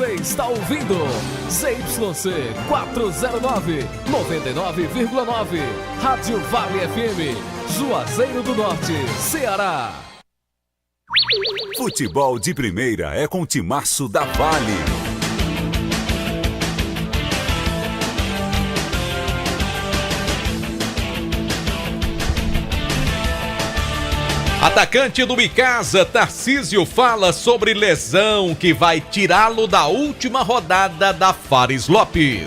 Você está ouvindo ZYC 409, 99,9. Rádio Vale FM, Juazeiro do Norte, Ceará. Futebol de primeira é com o timaço da Vale. Atacante do Icasa, Tarcísio, fala sobre lesão que vai tirá-lo da última rodada da Fares Lopes.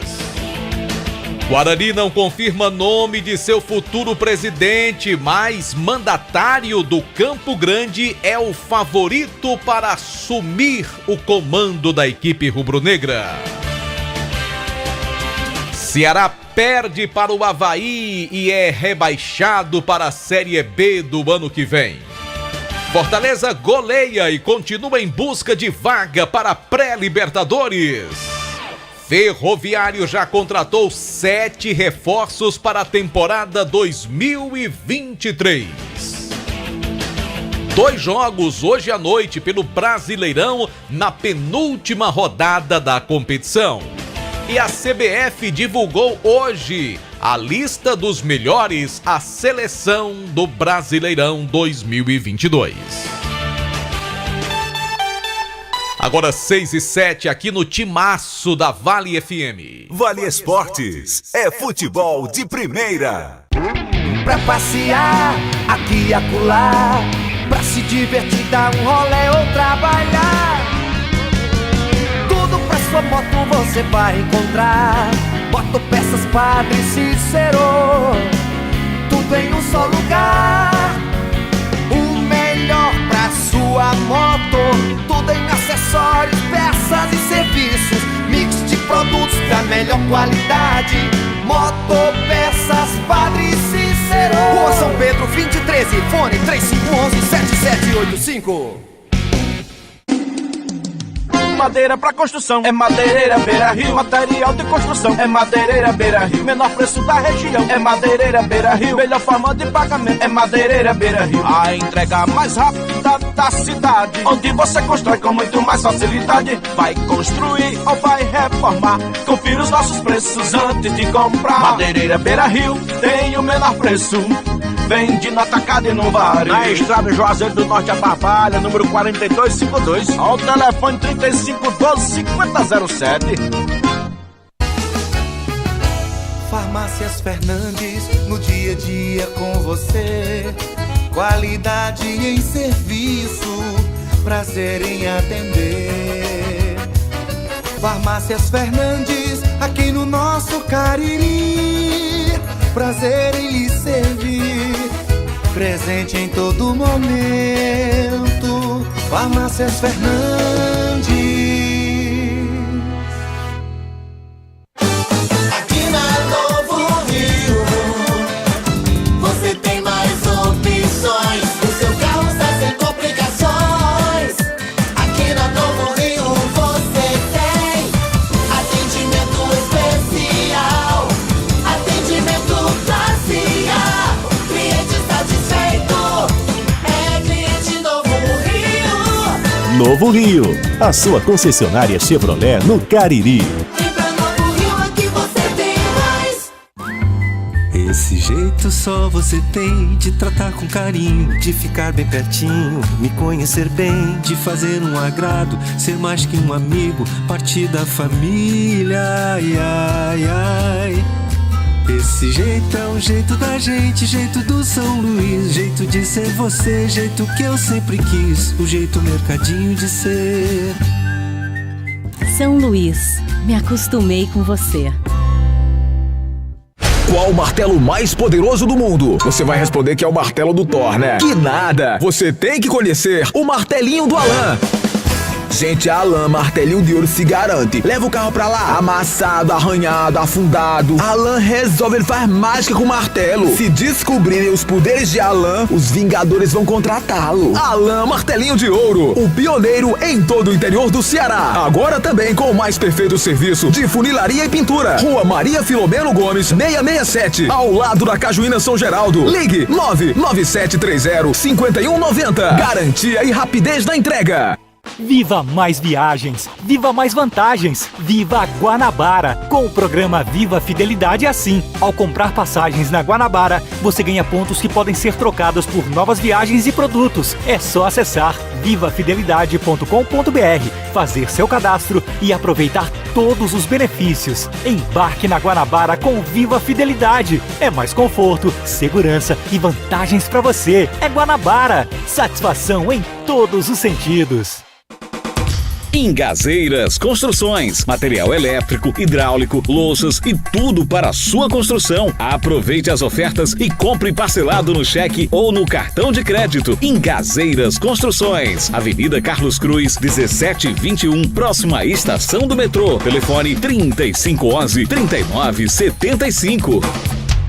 Guarani não confirma nome de seu futuro presidente, mas mandatário do Campo Grande é o favorito para assumir o comando da equipe rubro-negra. Ceará perde para o Avaí e é rebaixado para a Série B do ano que vem. Fortaleza goleia e continua em busca de vaga para a pré-Libertadores. Ferroviário já contratou 7 reforços para a temporada 2023. 2 jogos hoje à noite pelo Brasileirão na penúltima rodada da competição. E a CBF divulgou hoje a lista dos melhores à seleção do Brasileirão 2022. Agora 6:07 aqui no Timaço da Vale FM. Vale Esportes é futebol de primeira. Pra passear aqui e acolá, pra se divertir, dar um rolê ou trabalhar. Tudo pra sua moto você vai encontrar. Motopeças Padre Cícero, tudo em um só lugar. O melhor pra sua moto, tudo em acessórios, peças e serviços. Mix de produtos da melhor qualidade. Motopeças Padre Cícero, Rua São Pedro 2013, fone 3511-7785. Madeira pra construção, é Madeireira Beira Rio. Material de construção, é Madeireira Beira Rio. Menor preço da região, é Madeireira Beira Rio. Melhor forma de pagamento, é Madeireira Beira Rio. A entrega mais rápida da cidade, onde você constrói com muito mais facilidade. Vai construir ou vai reformar, confira os nossos preços antes de comprar. Madeireira Beira Rio tem o menor preço, vende no atacado e no varejo. Na estrada Juazeiro do Norte a Barbalha, número 4252, ao telefone 3512-5007. Farmácias Fernandes, no dia a dia com você. Qualidade em serviço, prazer em atender. Farmácias Fernandes, aqui no nosso Cariri. Prazer em lhe servir, presente em todo momento. Farmácias Fernandes. Aqui na Novo Rio, você tem mais opções. O seu carro está sem complicações. Aqui na Novo Rio você tem atendimento especial, atendimento classe A. Cliente satisfeito é cliente Novo Rio. Novo Rio, a sua concessionária Chevrolet no Cariri. Vem pra Novo Rio, aqui você tem mais. Esse jeito só você tem de tratar com carinho, de ficar bem pertinho, me conhecer bem, de fazer um agrado, ser mais que um amigo, parte da família. Ai, ai, ai. Esse jeito é o jeito da gente, jeito do São Luís, jeito de ser você, jeito que eu sempre quis, o jeito mercadinho de ser. São Luís, me acostumei com você. Qual o martelo mais poderoso do mundo? Você vai responder que é o martelo do Thor, né? Que nada! Você tem que conhecer o martelinho do Alan. Gente, a Alan Martelinho de Ouro se garante. Leva o carro pra lá, amassado, arranhado, afundado. Alan resolve, ele faz mágica com o martelo. Se descobrirem os poderes de Alan, os Vingadores vão contratá-lo. Alan Martelinho de Ouro, o pioneiro em todo o interior do Ceará. Agora também com o mais perfeito serviço de funilaria e pintura. Rua Maria Filomeno Gomes, 667, ao lado da Cajuína São Geraldo. Ligue 99730-5190. Garantia e rapidez na entrega. Viva mais viagens, viva mais vantagens, viva Guanabara. Com o programa Viva Fidelidade é assim. Ao comprar passagens na Guanabara, você ganha pontos que podem ser trocados por novas viagens e produtos. É só acessar vivafidelidade.com.br, fazer seu cadastro e aproveitar todos os benefícios. Embarque na Guanabara com Viva Fidelidade. É mais conforto, segurança e vantagens para você. É Guanabara. Satisfação em todos os sentidos. Ingazeiras Construções, material elétrico, hidráulico, louças e tudo para a sua construção. Aproveite as ofertas e compre parcelado no cheque ou no cartão de crédito. Ingazeiras Construções, Avenida Carlos Cruz, 1721, próxima à estação do metrô. Telefone 3511-3975.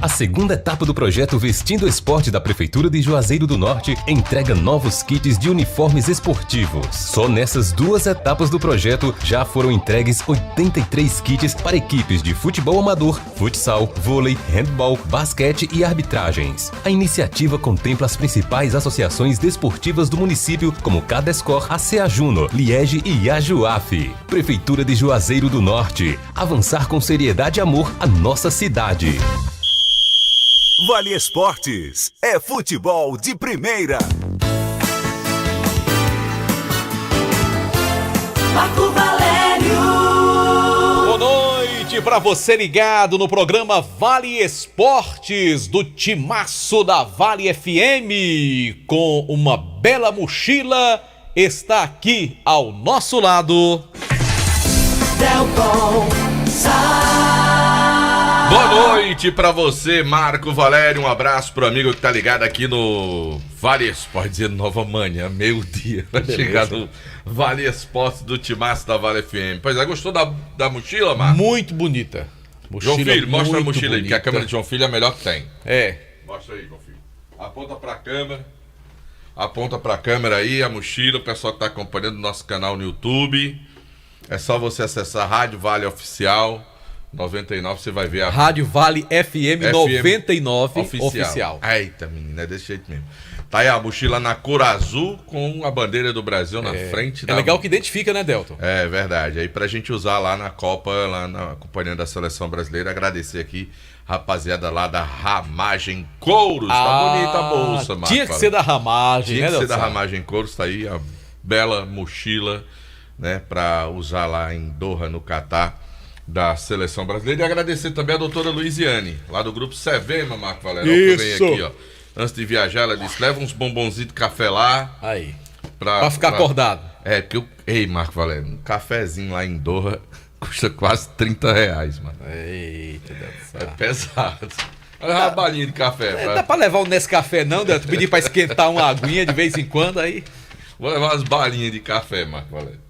A segunda etapa do projeto Vestindo Esporte da Prefeitura de Juazeiro do Norte entrega novos kits de uniformes esportivos. Só nessas 2 etapas do projeto já foram entregues 83 kits para equipes de futebol amador, futsal, vôlei, handball, basquete e arbitragens. A iniciativa contempla as principais associações desportivas do município, como Cadescor, ACA Juno, Liege e Ajuaf. Prefeitura de Juazeiro do Norte. Avançar com seriedade e amor a nossa cidade. Vale Esportes é futebol de primeira. Marco Valério. Boa noite para você ligado no programa Vale Esportes do Timaço da Vale FM. Com uma bela mochila, está aqui ao nosso lado Delton Boa noite pra você, Marco Valério. Um abraço pro amigo que tá ligado aqui no Vale Esportes, dizendo Nova Manhã, meio-dia. Vai chegar no Vale Esportes do Timaço da Vale FM. Pois é, gostou da mochila, Marco? Muito bonita. João Filho, mostra a mochila bonita. aí, que a câmera de João Filho é a melhor que tem. É. Mostra aí, João Filho. Aponta pra câmera. Aponta pra câmera aí, a mochila. O pessoal que tá acompanhando o nosso canal no YouTube. É só você acessar Rádio Vale Oficial 99, você vai ver a Rádio Vale FM 99 oficial. Eita, menina, é desse jeito mesmo. Tá aí a mochila na cor azul com a bandeira do Brasil na frente. É legal que identifica, né, Delton? É verdade. Aí pra gente usar lá na Copa, acompanhando a seleção brasileira, agradecer aqui a rapaziada lá da Ramagem Couros. Tá bonita a bolsa, Marco. Tinha que ser da Ramagem, Tinha né, que ser Delton? da Ramagem Couros, tá aí a bela mochila, né, pra usar lá em Doha, no Catar, da seleção brasileira. E agradecer também a doutora Luiziane, lá do grupo Sevema, Marco Valério. Que vem aqui, ó. Antes de viajar, ela disse: leva uns bombonzinhos de café lá. Aí. Pra ficar acordado. É, porque ei, Marco Valério, um cafezinho lá em Doha custa quase R$30, mano. Eita, Deus do céu. É pesado. Olha uma balinha de café. Dá pra levar um Nescafé não, Delton? Pedir pra esquentar uma aguinha de vez em quando aí. Vou levar umas balinhas de café, Marco Valério.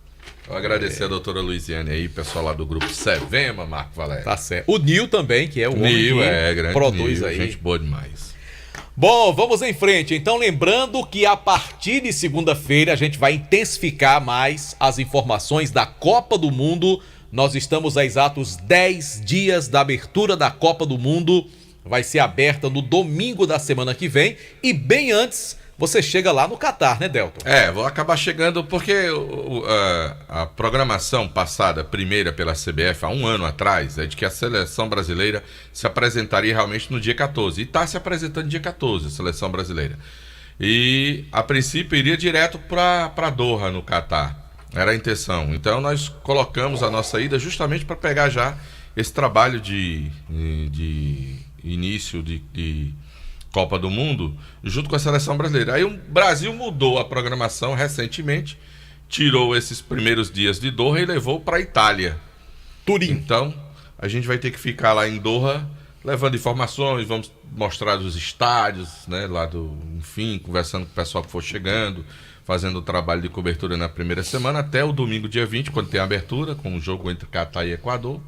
Vou agradecer a doutora Luiziane aí, pessoal lá do grupo Sevema, Marco Valério. Tá certo. O Nil também, que é o homem Nil, que grande produz Nil, aí. gente boa demais. Bom, vamos em frente. Então, lembrando que a partir de segunda-feira a gente vai intensificar mais as informações da Copa do Mundo. Nós estamos a exatos 10 dias da abertura da Copa do Mundo. Vai ser aberta no domingo da semana que vem. E bem antes, você chega lá no Catar, né, Delton? É, vou acabar chegando porque a programação passada, primeira pela CBF, há um ano atrás, é de que a seleção brasileira se apresentaria realmente no dia 14. E está se apresentando no dia 14, a seleção brasileira. E, a princípio, iria direto para Doha, no Catar. Era a intenção. Então, nós colocamos a nossa ida justamente para pegar já esse trabalho de início de Copa do Mundo, junto com a seleção brasileira. Aí o Brasil mudou a programação recentemente, tirou esses primeiros dias de Doha e levou para a Itália. Turim. Então, a gente vai ter que ficar lá em Doha, levando informações, vamos mostrar os estádios, né, lá enfim, conversando com o pessoal que for chegando, fazendo o trabalho de cobertura na primeira semana, até o domingo, dia 20, quando tem a abertura, com o jogo entre Catar e Equador,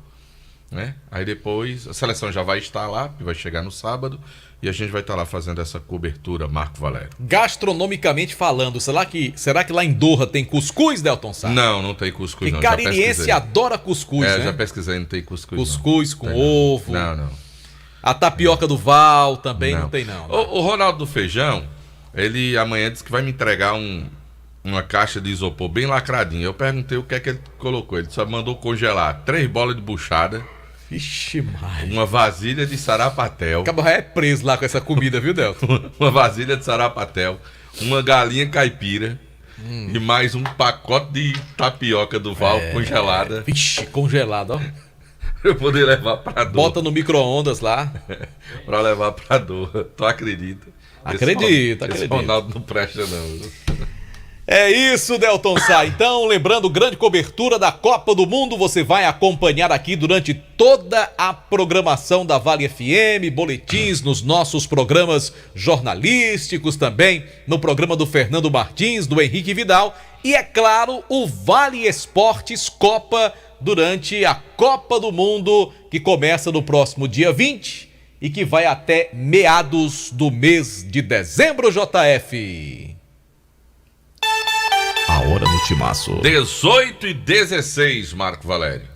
né? Aí depois, a seleção já vai estar lá, vai chegar no sábado, e a gente vai estar lá fazendo essa cobertura, Marco Valério. Gastronomicamente falando, será que lá em Doha tem cuscuz, Delton Sá? Não tem cuscuz, não. E caririense adora cuscuz, né? Já pesquisei, não tem cuscuz. Cuscuz não. com ovo. Não. A tapioca do Val também não tem, não. O Ronaldo do Feijão, ele amanhã disse que vai me entregar um uma caixa de isopor bem lacradinha. Eu perguntei o que é que ele colocou. Ele só mandou congelar 3 bolas de buchada. Vixe, Maria. Uma vasilha de sarapatel. Acaba é preso lá com essa comida, viu, Delton? Uma vasilha de sarapatel. Uma galinha caipira. E mais um pacote de tapioca do Val congelada. Vixe, congelada, ó. Pra eu poder levar pra dor. Bota no micro-ondas lá. Pra levar pra dor. Tu acredita? Acredito. Esse Ronaldo não presta, não. É isso, Delton Sá. Então, lembrando, grande cobertura da Copa do Mundo, você vai acompanhar aqui durante toda a programação da Vale FM, boletins nos nossos programas jornalísticos também, no programa do Fernando Martins, do Henrique Vidal e, é claro, o Vale Esportes Copa durante a Copa do Mundo, que começa no próximo dia 20 e que vai até meados do mês de dezembro, JF. A hora no timaço. 18h16, Marco Valério.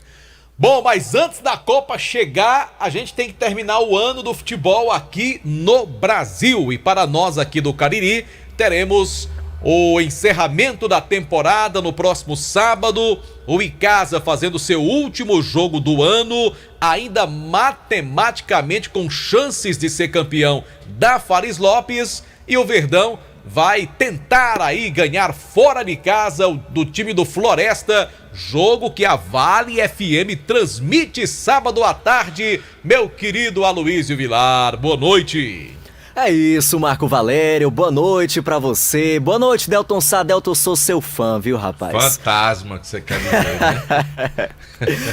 Bom, mas antes da Copa chegar, a gente tem que terminar o ano do futebol aqui no Brasil. E para nós aqui do Cariri, teremos o encerramento da temporada no próximo sábado. O Icasa fazendo seu último jogo do ano, ainda matematicamente com chances de ser campeão da Fares Lopes. E o Verdão vai tentar aí ganhar fora de casa do time do Floresta, jogo que a Vale FM transmite sábado à tarde. Meu querido Aloysio Vilar, boa noite. É isso, Marco Valério, boa noite pra você. Boa noite, Delton Sá. Delton, sou seu fã, viu, rapaz? Fantasma que você quer dizer, né?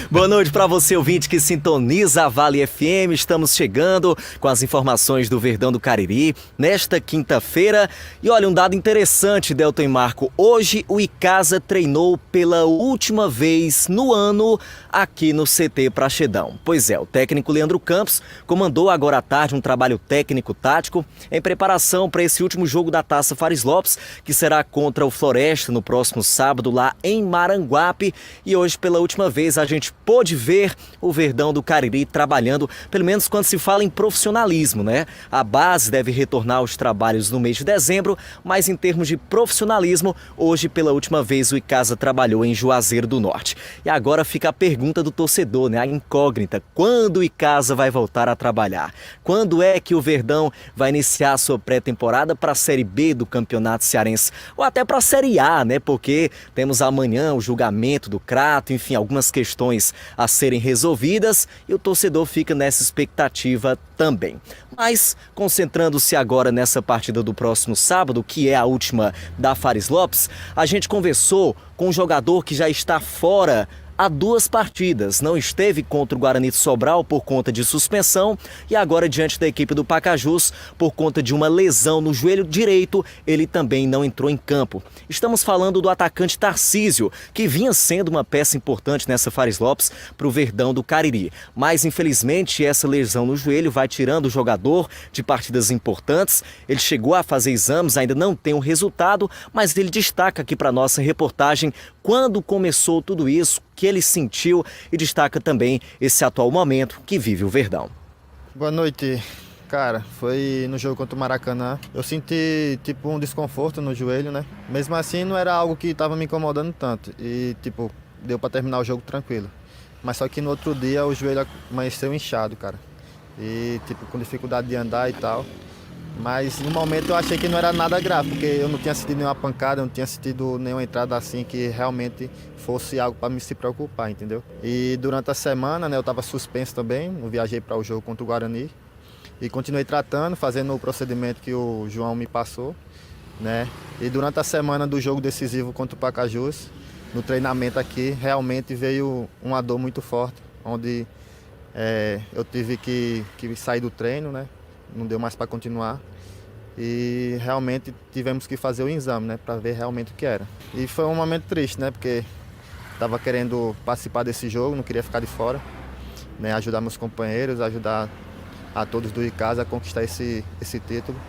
Boa noite pra você, ouvinte que sintoniza a Vale FM. Estamos chegando com as informações do Verdão do Cariri nesta quinta-feira. E olha, um dado interessante, Delton e Marco. Hoje o Icasa treinou pela última vez no ano aqui no CT Praxedão. Pois é, o técnico Leandro Campos comandou agora à tarde um trabalho técnico-tático em preparação para esse último jogo da Taça Fares Lopes, que será contra o Floresta no próximo sábado lá em Maranguape. E hoje, pela última vez, a gente pôde ver o Verdão do Cariri trabalhando, pelo menos quando se fala em profissionalismo, né? A base deve retornar aos trabalhos no mês de dezembro, mas em termos de profissionalismo, hoje, pela última vez, o Icasa trabalhou em Juazeiro do Norte. E agora fica a pergunta do torcedor, né? A incógnita: quando o Icasa vai voltar a trabalhar? Quando é que o Verdão vai iniciar a sua pré-temporada para a Série B do Campeonato Cearense? Ou até para a Série A, né? Porque temos amanhã o julgamento do Crato, enfim, algumas questões a serem resolvidas e o torcedor fica nessa expectativa também. Mas, concentrando-se agora nessa partida do próximo sábado, que é a última da Fares Lopes, a gente conversou com um jogador que já está fora há 2 partidas. Não esteve contra o Guarani de Sobral por conta de suspensão e agora diante da equipe do Pacajus por conta de uma lesão no joelho direito, ele também não entrou em campo. Estamos falando do atacante Tarcísio, que vinha sendo uma peça importante nessa Fares Lopes para o Verdão do Cariri. Mas infelizmente essa lesão no joelho vai tirando o jogador de partidas importantes. Ele chegou a fazer exames, ainda não tem o resultado, mas ele destaca aqui para nossa reportagem quando começou tudo isso, que ele sentiu, e destaca também esse atual momento que vive o Verdão. Boa noite. Cara, foi no jogo contra o Maracanã. Eu senti, um desconforto no joelho, né? Mesmo assim, não era algo que estava me incomodando tanto. E, deu para terminar o jogo tranquilo. Mas só que no outro dia o joelho amanheceu inchado, cara. E, com dificuldade de andar e tal. Mas no momento eu achei que não era nada grave, porque eu não tinha sentido nenhuma pancada, eu não tinha sentido nenhuma entrada assim que realmente fosse algo para me se preocupar, entendeu? E durante a semana, né, eu estava suspenso também, eu viajei para o jogo contra o Guarani e continuei tratando, fazendo o procedimento que o João me passou, né? E durante a semana do jogo decisivo contra o Pacajus, no treinamento aqui, realmente veio uma dor muito forte, onde eu tive que sair do treino, né? Não deu mais para continuar e realmente tivemos que fazer o exame, né, para ver realmente o que era. E foi um momento triste, né, porque estava querendo participar desse jogo, não queria ficar de fora, né, ajudar meus companheiros, ajudar a todos do Icasa a conquistar esse título.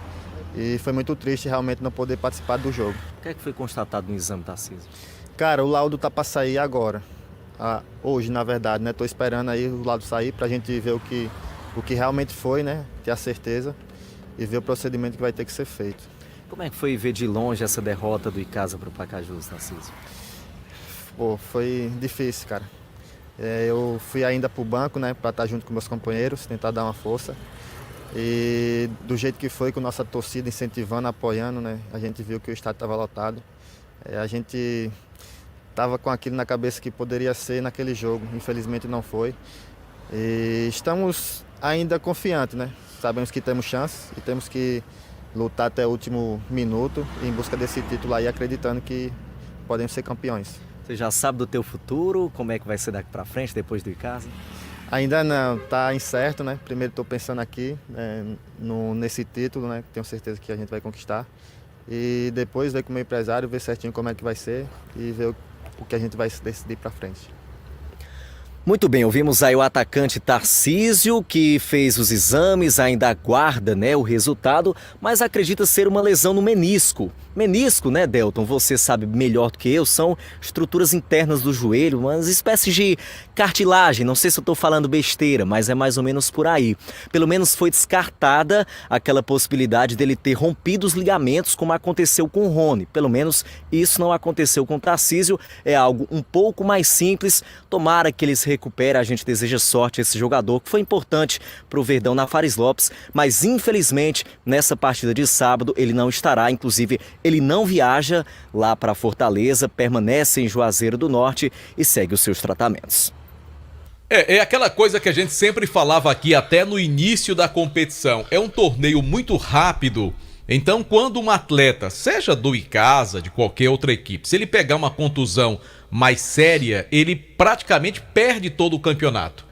E foi muito triste realmente não poder participar do jogo. O que é que foi constatado no exame, Tarcísio? Cara, o laudo tá para sair agora, hoje na verdade, né, tô esperando aí o laudo sair para a gente ver o que realmente foi, né? Ter a certeza e ver o procedimento que vai ter que ser feito. Como é que foi ver de longe essa derrota do Icasa para o Pacajus, Tarcísio? Pô, foi difícil, cara. Eu fui ainda pro banco, né, para estar junto com meus companheiros, tentar dar uma força. E do jeito que foi, com nossa torcida incentivando, apoiando, né, a gente viu que o estádio estava lotado. A gente estava com aquilo na cabeça que poderia ser naquele jogo, infelizmente não foi. E estamos ainda confiantes, né? Sabemos que temos chance e temos que lutar até o último minuto em busca desse título aí, acreditando que podemos ser campeões. Você já sabe do teu futuro? Como é que vai ser daqui para frente, depois do Icasa? Ainda não, tá incerto, né? Primeiro estou pensando aqui nesse título, né? Tenho certeza que a gente vai conquistar. E depois ver com o meu empresário, ver certinho como é que vai ser e ver o que a gente vai decidir para frente. Muito bem, ouvimos aí o atacante Tarcísio, que fez os exames, ainda aguarda, né, o resultado, mas acredita ser uma lesão no menisco. Menisco, né, Delton, você sabe melhor do que eu, são estruturas internas do joelho, umas espécies de cartilagem, não sei se eu estou falando besteira, mas é mais ou menos por aí. Pelo menos foi descartada aquela possibilidade dele ter rompido os ligamentos, como aconteceu com o Rony. Pelo menos isso não aconteceu com o Tarcísio, é algo um pouco mais simples, tomara que eles recupere, a gente deseja sorte a esse jogador, que foi importante para o Verdão na Fares Lopes, mas infelizmente nessa partida de sábado ele não estará, inclusive ele não viaja lá para Fortaleza, permanece em Juazeiro do Norte e segue os seus tratamentos. É aquela coisa que a gente sempre falava aqui até no início da competição, é um torneio muito rápido, então quando um atleta, seja do Icasa, de qualquer outra equipe, se ele pegar uma contusão mais séria, ele praticamente perde todo o campeonato.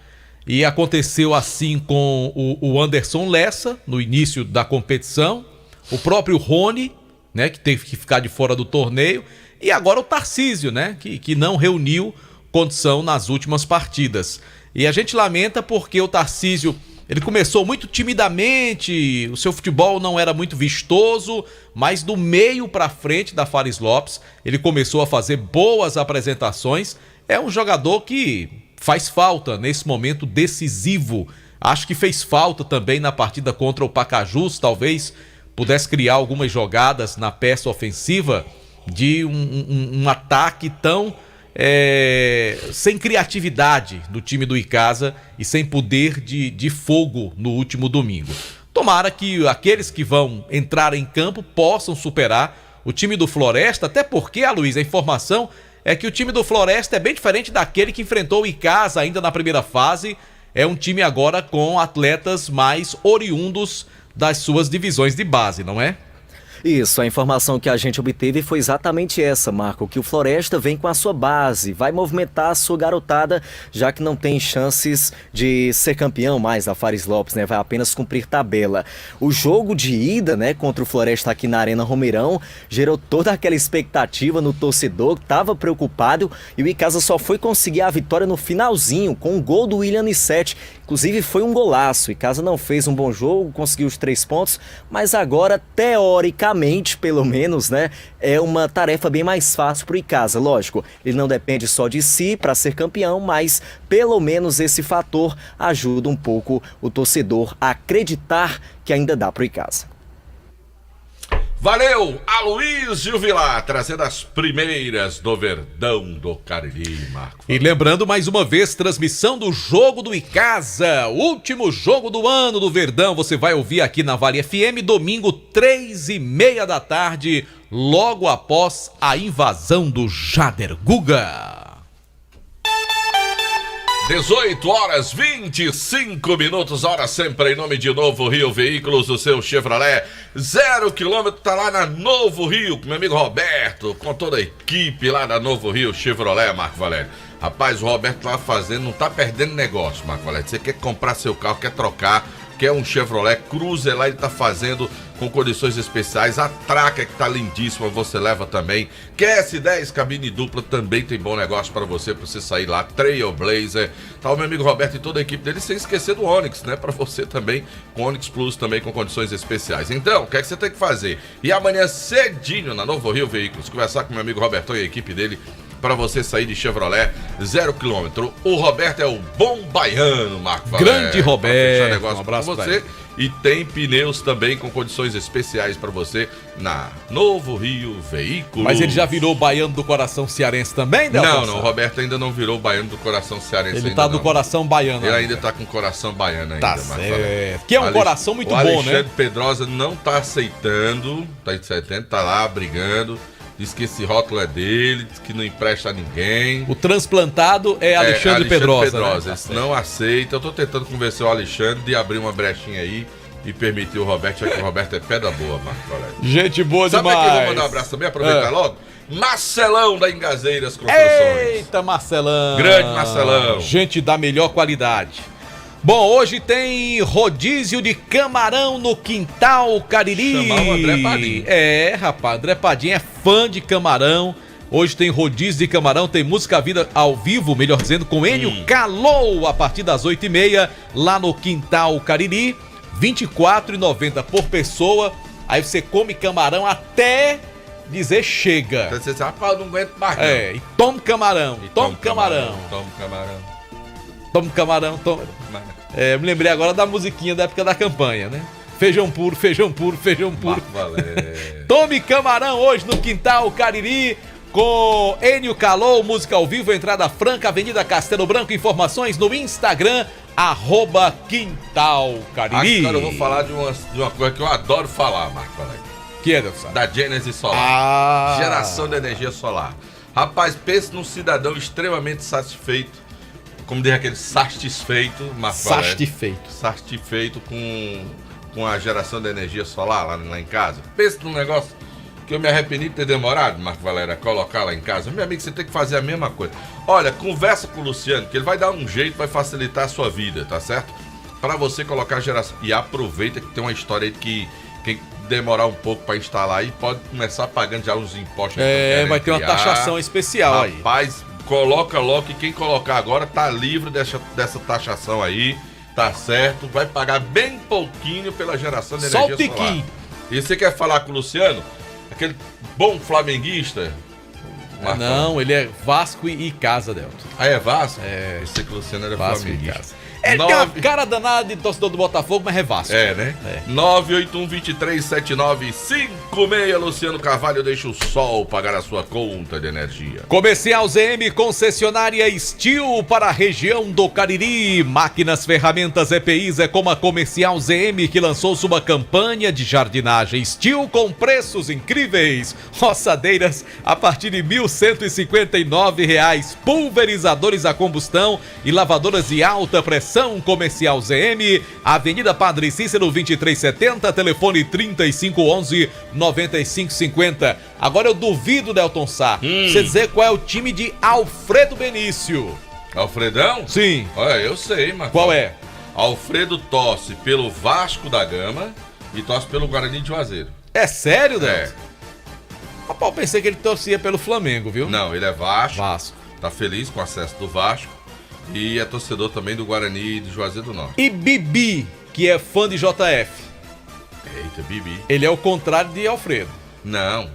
E aconteceu assim com o Anderson Lessa, no início da competição, o próprio Rony, né, que teve que ficar de fora do torneio, e agora o Tarcísio, né, que não reuniu condição nas últimas partidas. E a gente lamenta porque o Tarcísio, ele começou muito timidamente, o seu futebol não era muito vistoso, mas do meio para frente da Fares Lopes, ele começou a fazer boas apresentações. É um jogador que faz falta nesse momento decisivo. Acho que fez falta também na partida contra o Pacajus, talvez pudesse criar algumas jogadas na peça ofensiva de um ataque tão sem criatividade do time do Icasa e sem poder de fogo no último domingo. Tomara que aqueles que vão entrar em campo possam superar o time do Floresta, até porque, Luiz, a informação é que o time do Floresta é bem diferente daquele que enfrentou o Icasa ainda na primeira fase. É um time agora com atletas mais oriundos das suas divisões de base, não é? Isso, a informação que a gente obteve foi exatamente essa, Marco, que o Floresta vem com a sua base, vai movimentar a sua garotada, já que não tem chances de ser campeão mais da Fares Lopes, né? Vai apenas cumprir tabela. O jogo de ida, né, contra o Floresta aqui na Arena Romeirão, gerou toda aquela expectativa no torcedor, que estava preocupado, e o Icasa só foi conseguir a vitória no finalzinho, com um gol do William Nissete. Inclusive foi um golaço, o Icasa não fez um bom jogo, conseguiu os 3 pontos, mas agora, teoricamente, pelo menos, né, é uma tarefa bem mais fácil para o Icasa. Lógico, ele não depende só de si para ser campeão, mas pelo menos esse fator ajuda um pouco o torcedor a acreditar que ainda dá para o Icasa. Valeu, Aloysio Vilar, trazendo as primeiras do Verdão do Cariri, Marco. E lembrando mais uma vez, transmissão do jogo do Icasa, último jogo do ano do Verdão, você vai ouvir aqui na Vale FM, domingo 3h30 da tarde, logo após a invasão do Jader Guga. 18h25, hora sempre em nome de Novo Rio Veículos, o seu Chevrolet 0 km, tá lá na Novo Rio, com meu amigo Roberto, com toda a equipe lá da Novo Rio Chevrolet, Marco Valério. Rapaz, o Roberto lá fazendo, não tá perdendo negócio, Marco Valério. Você quer comprar seu carro, quer trocar, quer um Chevrolet Cruze, lá ele tá fazendo com condições especiais. A Tracker, que tá lindíssima, você leva também. QS10 cabine dupla, também tem bom negócio para você sair lá. Trailblazer, tá o meu amigo Roberto e toda a equipe dele, sem esquecer do Onix, né, para você também, com Onix Plus também com condições especiais. Então, o que é que você tem que fazer? E amanhã cedinho na Novo Rio Veículos, conversar com meu amigo Roberto e a equipe dele para você sair de Chevrolet 0 km. O Roberto é o bom baiano, Marco Valério. Grande Roberto, Negócio um abraço pra pra você. ele. E tem pneus também com condições especiais para você na Novo Rio Veículos. Mas ele já virou baiano do coração cearense também, Delton? Não, o Roberto ainda não virou baiano do coração cearense. Ele tá do coração baiano. Ele ainda tá com o coração baiano ainda. Tá certo. Que é um coração muito bom, né? O Alexandre Pedrosa não tá aceitando, tá lá brigando. Diz que esse rótulo é dele, diz que não empresta a ninguém. O transplantado é Alexandre Pedrosa. Né? Eles não aceita. Eu tô tentando convencer o Alexandre de abrir uma brechinha aí e permitir o Roberto, já que o Roberto é pedra boa, Marco Valério. Gente boa demais. demais. Sabe quem eu vou mandar um abraço também? Aproveitar logo. Marcelão da Engazeiras Construções. Eita, Marcelão. Grande Marcelão. Gente da melhor qualidade. Bom, hoje tem rodízio de camarão no Quintal Cariri. Chamar o André Padim. Rapaz, André Padim é fã de camarão. Hoje tem rodízio de camarão, tem música vida ao vivo, melhor dizendo, com Enio Calou, a partir das 8h30, lá no Quintal Cariri. R$ 24,90 por pessoa. Aí você come camarão até dizer chega. Você diz, rapaz, eu não aguento mais. E tome camarão, tome camarão. Tome camarão. Tome camarão, tome. Me lembrei agora da musiquinha da época da campanha, né? Feijão puro, feijão puro, feijão puro. Tome camarão hoje no Quintal Cariri com Enio Calou, música ao vivo, entrada franca, Avenida Castelo Branco. Informações no Instagram, @Quintal Cariri. Agora eu vou falar de uma coisa que eu adoro falar, Marco Valério. Que é, Deus sabe? Da Gênesis Solar. Geração de energia solar. Rapaz, pense num cidadão extremamente satisfeito. Como diz aquele satisfeito, Marco Valério. Satisfeito com a geração de energia solar lá em casa. Pense num negócio que eu me arrependi de ter demorado, Marco Valério, a colocar lá em casa. Meu amigo, você tem que fazer a mesma coisa. Olha, conversa com o Luciano, que ele vai dar um jeito, vai facilitar a sua vida, tá certo? Para você colocar a geração. E aproveita que tem uma história aí que quem demorar um pouco para instalar aí pode começar pagando já uns impostos. Vai ter uma taxação especial aí. Rapaz, coloca logo que quem colocar agora tá livre dessa taxação aí, tá certo? Vai pagar bem pouquinho pela geração de energia solar. Só o tiquinho. E você quer falar com o Luciano? Aquele bom flamenguista? Não, ele é Vasco e Casa, Delton. Ah, é Vasco? É. Eu sei que o Luciano era Vasco flamenguista. Ele tem uma cara danada de torcedor do Botafogo, mas é Vasco. É, né? 981-237956, Luciano Carvalho, deixa o sol pagar a sua conta de energia. Comercial ZM, concessionária Steel para a região do Cariri. Máquinas, ferramentas, EPIs é como a Comercial ZM, que lançou sua campanha de jardinagem Steel com preços incríveis. Roçadeiras a partir de R$ 1.159, pulverizadores a combustão e lavadoras de alta pressão. Comercial ZM, Avenida Padre Cícero 2370, telefone 3511-9550. Agora eu duvido, Delton Sá, você dizer qual é o time de Alfredo Benício. Alfredão? Sim. Olha, eu sei, mas qual é? Alfredo torce pelo Vasco da Gama e torce pelo Guarani de Juazeiro. É sério, Delton? Rapaz, eu pensei que ele torcia pelo Flamengo, viu? Não, ele é Vasco. Tá feliz com o acesso do Vasco. E é torcedor também do Guarani de Juazeiro do Norte. E Bibi, que é fã de JF. Eita, Bibi. Ele é o contrário de Alfredo. Não.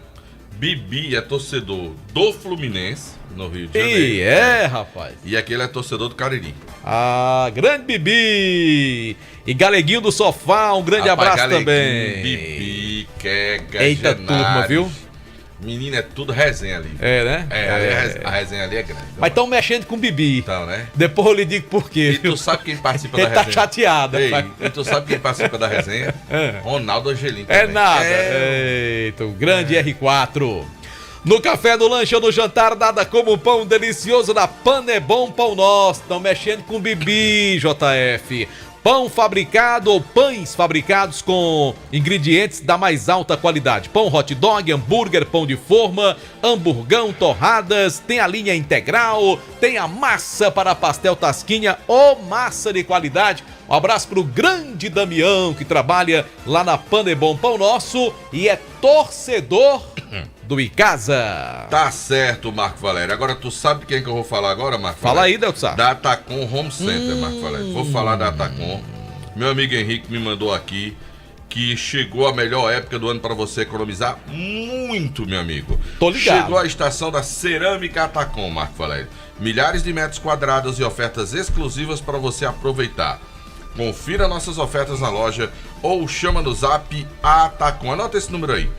Bibi é torcedor do Fluminense, no Rio de Janeiro. E rapaz. E aquele é torcedor do Cariri. Grande Bibi. E Galeguinho do Sofá, um grande abraço também. Bibi, Queca, Eita, turma, viu? Menina, é tudo resenha ali. É, né? A resenha ali é grande. Mas estão mexendo com o Bibi. Então, né? Depois eu lhe digo por quê. E tu sabe quem participa da resenha? Ele tá chateado. E tu sabe quem participa da resenha? Ronaldo Angelim. É nada. Eita, o grande R4. No café, no lanche ou no jantar, nada como um pão delicioso da Panebon Pão Nosso. Estão mexendo com o Bibi, JF. Pão fabricado ou pães fabricados com ingredientes da mais alta qualidade. Pão hot dog, hambúrguer, pão de forma, hamburgão, torradas, tem a linha integral, tem a massa para pastel tasquinha ou massa de qualidade. Um abraço pro grande Damião, que trabalha lá na Panebon Pão Nosso e é torcedor do Icasa. Tá certo, Marco Valério. Agora tu sabe quem que eu vou falar agora, Marco Fala Valério? aí, Delton. Da Atacom Home Center, Marco Valério. Vou falar da Atacom. Meu amigo Henrique me mandou aqui que chegou a melhor época do ano para você economizar muito, meu amigo. Tô ligado. Chegou a estação da Cerâmica Atacom, Marco Valério. Milhares de metros quadrados e ofertas exclusivas para você aproveitar. Confira nossas ofertas na loja ou chama no zap Atacom. Anota esse número aí,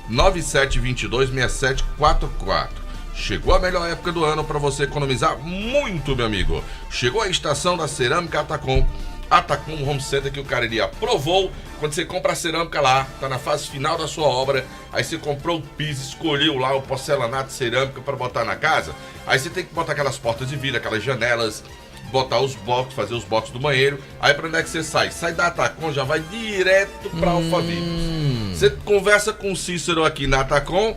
997226744. Chegou a melhor época do ano para você economizar muito, meu amigo. Chegou a estação da Cerâmica Atacom. Atacom Home Center, que o Cariri aprovou. Quando você compra a cerâmica lá, tá na fase final da sua obra, aí você comprou o piso, escolheu lá o porcelanato cerâmica para botar na casa, aí você tem que botar aquelas portas de vidro, aquelas janelas, botar os boxes, fazer os boxes do banheiro. Aí pra onde é que você sai? Sai da Atacom, já vai direto pra Alphaville. Você conversa com o Cícero aqui na Atacom,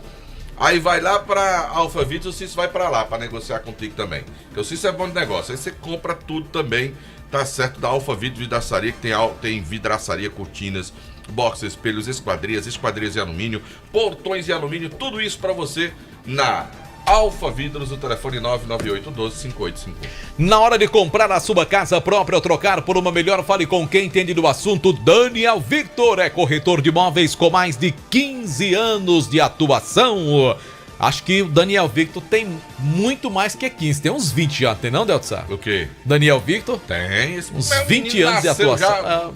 aí vai lá pra Alphaville, o Cícero vai pra lá pra negociar contigo também. Porque o Cícero é bom de negócio, aí você compra tudo também. Tá certo, da Alphaville Vidraçaria, que tem vidraçaria, cortinas, boxes, espelhos, esquadrias de alumínio, portões de alumínio, tudo isso pra você na Alfa Vidros, o telefone 998125851. Na hora de comprar a sua casa própria ou trocar por uma melhor, fale com quem entende do assunto. Daniel Victor é corretor de imóveis com mais de 15 anos de atuação. Acho que o Daniel Victor tem muito mais que 15, tem uns 20 já, tem não, Deltsa? O quê? Daniel Victor? Tem, uns 20 anos de atuação.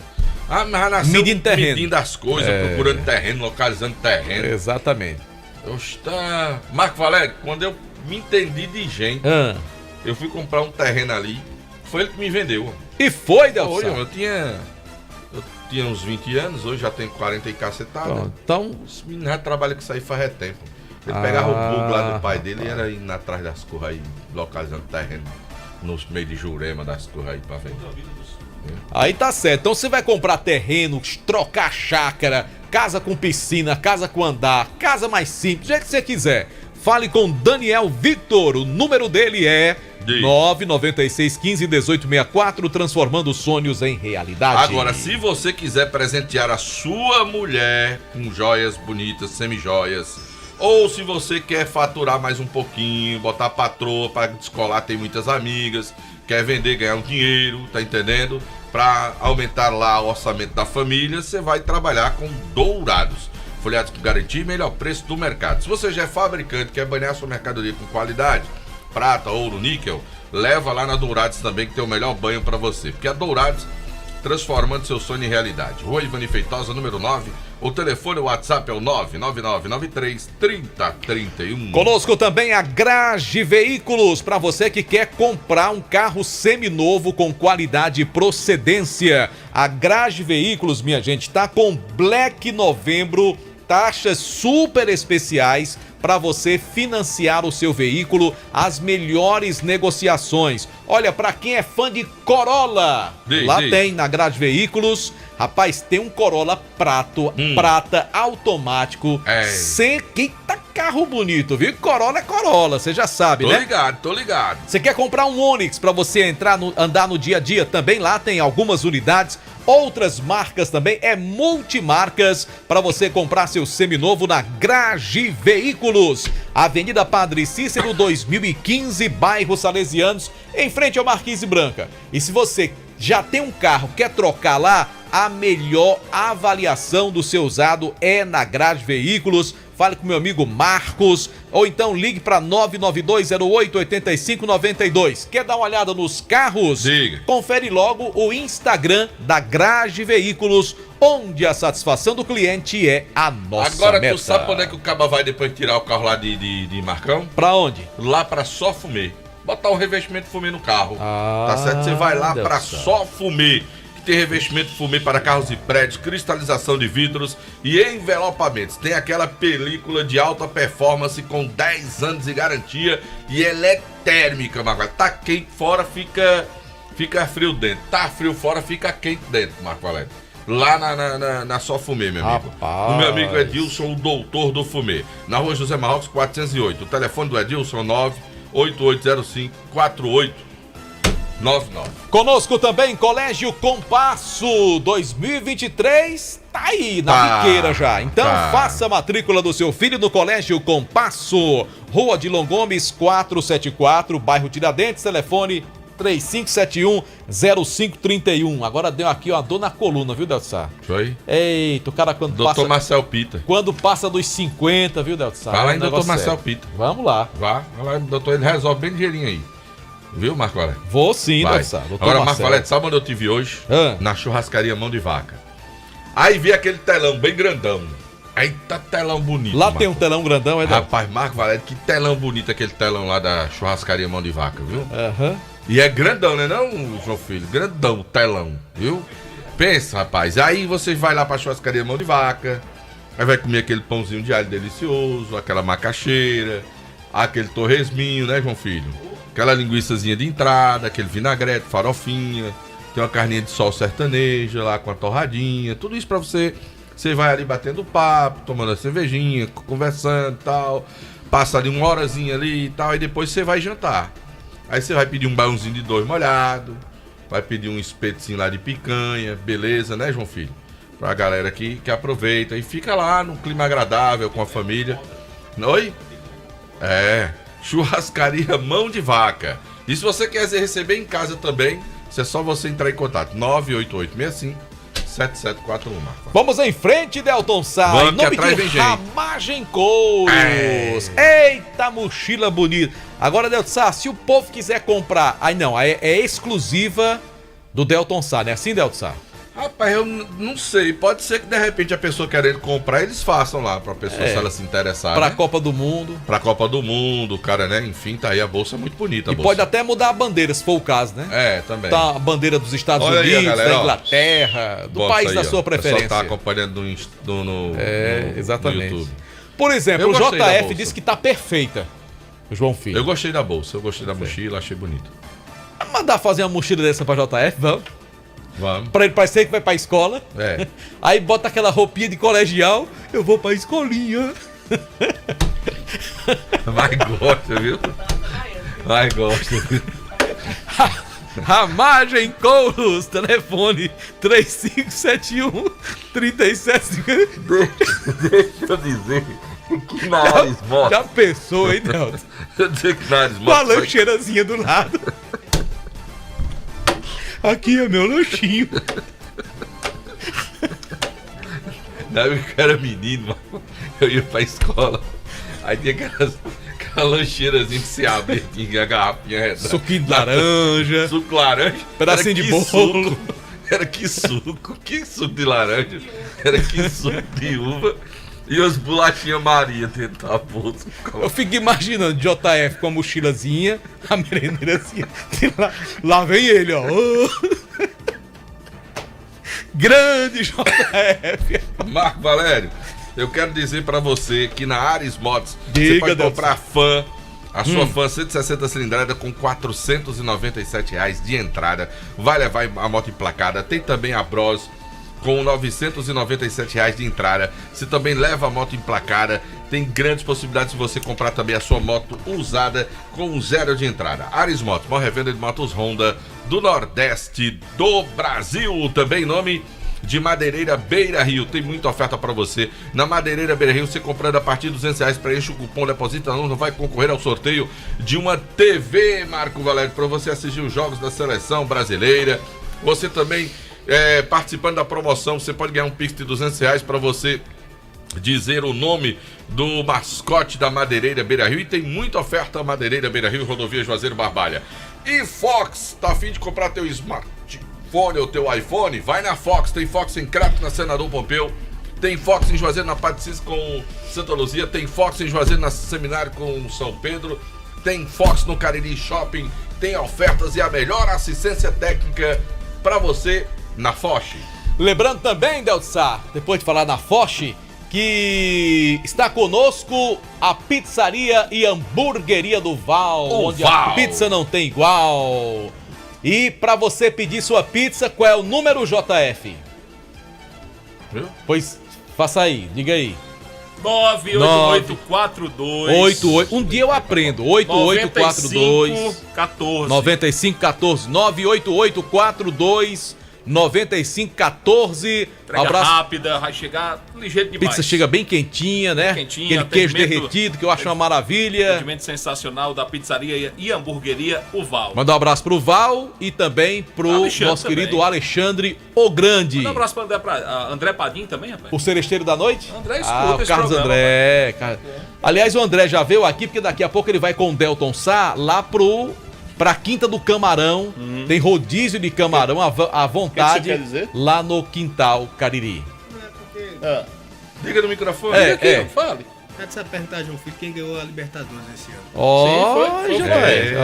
Mas nasceu medindo as coisas, procurando terreno, localizando terreno. Exatamente. Marco Valério, quando eu me entendi de gente, eu fui comprar um terreno ali, foi ele que me vendeu. E foi, Deltsa? Eu tinha uns 20 anos, hoje já tenho 40 e cacetada. Então, esse menino já trabalha com isso aí faz tempo. Ele pegava o bug lá do pai dele e era indo atrás das curras aí, localizando terreno nos meios de Jurema das curras aí pra vender. Aí tá certo, então você vai comprar terreno, trocar chácara, casa com piscina, casa com andar, casa mais simples, do jeito que você quiser. Fale com Daniel Victor, o número dele é 996151864, transformando sonhos em realidade. Agora, se você quiser presentear a sua mulher com joias bonitas, semijoias, ou se você quer faturar mais um pouquinho, botar a patroa para descolar, tem muitas amigas, quer vender, ganhar um dinheiro, tá entendendo? Para aumentar lá o orçamento da família, você vai trabalhar com Dourados. Folhados que garantir melhor preço do mercado. Se você já é fabricante, quer banhar sua mercadoria com qualidade, prata, ouro, níquel, leva lá na Dourados também, que tem o melhor banho para você. Porque a Dourados, transformando seu sonho em realidade. Rua Ivani Feitosa, número 9. O telefone, o WhatsApp é o 99993-3031. Conosco também a Grage Veículos, para você que quer comprar um carro seminovo com qualidade e procedência. A Grage Veículos, minha gente, tá com Black Novembro, taxas super especiais para você financiar o seu veículo, as melhores negociações. Olha, para quem é fã de Corolla, tem na Grade Veículos, rapaz, tem um Corolla prata automático, eita carro bonito, viu? Corolla é Corolla, você já sabe, né? Tô ligado. Você quer comprar um Onix para você andar no dia a dia? Também lá tem algumas unidades. Outras marcas também, é multimarcas para você comprar seu seminovo na Grage Veículos. Avenida Padre Cícero 2015, bairro Salesianos, em frente ao Marquise Branca. E se você já tem um carro, quer trocar lá, a melhor avaliação do seu usado é na Grage Veículos. Fale com meu amigo Marcos, ou então ligue para 992088592. Quer dar uma olhada nos carros? Diga. Confere logo o Instagram da Grage Veículos, onde a satisfação do cliente é a nossa Agora, meta. tu sabe pra onde é que o caba vai depois de tirar o carro lá de Marcão? Pra onde? Lá pra Só Fumê. Botar um revestimento fumê no carro. Tá certo? Você vai lá pra Só Fumê. Tem revestimento fumê para carros e prédios, cristalização de vidros e envelopamentos. Tem aquela película de alta performance com 10 anos de garantia e ela é térmica, Marco. Tá quente fora, fica frio dentro. Tá frio fora, fica quente dentro, Marco Valério. Lá na Só Fumê, meu amigo. Rapaz. O meu amigo Edilson, o doutor do fumê. Na rua José Marrocos, 408. O telefone do Edilson, 988054899. Conosco também, Colégio Compasso 2023, tá aí na biqueira já. Então faça a matrícula do seu filho no Colégio Compasso, Rua de Gomes 474, bairro Tiradentes, telefone 3571-0531. Agora deu aqui uma dor na coluna, viu, Delcio Sá? Foi? Eita, o cara quando Doutor Marcel Pita. Quando passa dos 50, viu, Delcio Sá? Vai lá em Doutor Marcel sério. Pita. Vamos lá. Vai lá, doutor, ele resolve bem ligeirinho aí. Viu, Marco Valete? Vou sim, Vai. Delcio Sá. Agora, Marco Valete, sabe onde eu tive hoje? Na churrascaria Mão de Vaca. Aí vi aquele telão bem grandão. Aí tá telão bonito. Lá tem um telão grandão, é, Delcio? Rapaz, Marco Valete, que telão bonito aquele telão lá da churrascaria Mão de Vaca, viu? Aham. E é grandão, né não, João Filho? Grandão o telão, viu? Pensa, rapaz. Aí você vai lá pra churrascaria Mão de Vaca, aí vai comer aquele pãozinho de alho delicioso, aquela macaxeira, aquele torresminho, né, João Filho? Aquela linguiçazinha de entrada, aquele vinagrete, farofinha, tem uma carninha de sol sertaneja lá com a torradinha, tudo isso pra você. Você vai ali batendo papo, tomando a cervejinha, conversando e tal, passa ali uma horazinha ali e tal, aí depois você vai jantar. Aí você vai pedir um baiãozinho de 2 molhado, vai pedir um espetinho lá de picanha, beleza, né, João Filho? Pra galera que aproveita e fica lá num clima agradável com a família. Oi? Churrascaria Mão de Vaca. E se você quer receber em casa também, é só você entrar em contato. 98865-7741. Vamos em frente, Delton Sá. Vamos, em nome que atrás de vem gente. Ramagem Couros. Eita, mochila bonita. Agora, Delton Sá, se o povo quiser comprar... Aí não, é exclusiva do Delton Sá, né? Assim, Delton Sá? Rapaz, eu não sei. Pode ser que de repente a pessoa querendo comprar, eles façam lá pra pessoa, se ela se interessar. Pra né? Copa do Mundo. Pra Copa do Mundo, cara, né? Enfim, tá aí a bolsa muito bonita. E pode até mudar a bandeira, se for o caso, né? É, também. Tá a bandeira dos Estados Olha aí, Unidos, galera, da ó. Inglaterra, do Bota país aí, da ó. sua O pessoal preferência. tá acompanhando no exatamente. YouTube. Por exemplo, Eu o gostei da JF bolsa. disse que tá perfeita. O João Filho. Eu gostei da bolsa, eu gostei da mochila, achei bonito. Vamos mandar fazer uma mochila dessa pra JF, vamos? Vamos. Pra ele parecer que vai pra escola. É. Aí bota aquela roupinha de colegial. Eu vou pra escolinha. Mas gosta, viu? Mas gosta, viu? Ramagem Couros, telefone 3571-3750. Deixa eu dizer que nariz morto. Já pensou, hein, Delton? Deixa eu dizer que nariz morto. Com a lancheirazinha do lado. Aqui é meu lanchinho. Na época que eu era menino, eu ia pra escola. Aí tinha aquela lancheirazinha que se abre aqui, a garrafinha redonda. Suquinho de laranja. Suco de laranja. Pedacinho de bolo. Suco. Era que suco de laranja. Era que suco de uva. E as bolachinhas Maria dentro da bolsa. Eu fico imaginando JF com a mochilazinha, a merendeirazinha. Lá vem ele, ó. Grande JF. Marco Valério, eu quero dizer pra você que na Ares Motos Diga, você pode Deus. comprar a sua Fan 160 cilindrada com R$497 de entrada. Vai levar a moto emplacada. Tem também a Bros com R$997 de entrada. Você também leva a moto emplacada. Tem grandes possibilidades de você comprar também a sua moto usada com 0 de entrada. Ares Motos, maior revenda de motos Honda do Nordeste do Brasil. Também em nome de Madeireira Beira Rio. Tem muita oferta para você. Na Madeireira Beira Rio, você comprando a partir de R$200, preenche o cupom, deposita não vai concorrer ao sorteio de uma TV, Marco Valério, para você assistir os jogos da seleção brasileira. Você também participando da promoção, você pode ganhar um Pix de R$200 para você dizer o nome do mascote da Madeireira Beira Rio. E tem muita oferta Madeireira Beira Rio, rodovia Juazeiro Barbalha. E Fox, tá a fim de comprar teu smartphone ou teu iPhone? Vai na Fox, tem Fox em Crato, na Senador Pompeu. Tem Fox em Juazeiro, na Patricis com Santa Luzia. Tem Fox em Juazeiro, na Seminário com São Pedro. Tem Fox no Cariri Shopping. Tem ofertas e a melhor assistência técnica para você na Foch. Lembrando também, Delton Sá, depois de falar na Foch, que está conosco a Pizzaria e Hamburgueria do Val, onde a pizza não tem igual. E para você pedir sua pizza, qual é o número, JF? Viu? Pois, faça aí, diga aí. 98842 Um dia eu aprendo. 8842 9514 9514 98842 9514. Entrega rápida, vai chegar ligeiro demais. Pizza chega bem quentinha, né? Quentinha, aquele queijo derretido que eu acho uma maravilha. Atendimento sensacional da pizzaria e hamburgueria O Val. Mandar um abraço pro Val e também pro nosso querido Alexandre o Grande. Manda um abraço pra André Padim também, rapaz. O seresteiro da noite? André escuta o Carlos programa, André. Aliás, o André já veio aqui, porque daqui a pouco ele vai com o Delton Sá lá pra Quinta do Camarão. Tem rodízio de camarão à vontade. Que quer dizer? Lá no Quintal Cariri. Diga no microfone. Fale. Cadê essa perguntar, João Filho, quem ganhou a Libertadores esse ano? Sim, foi.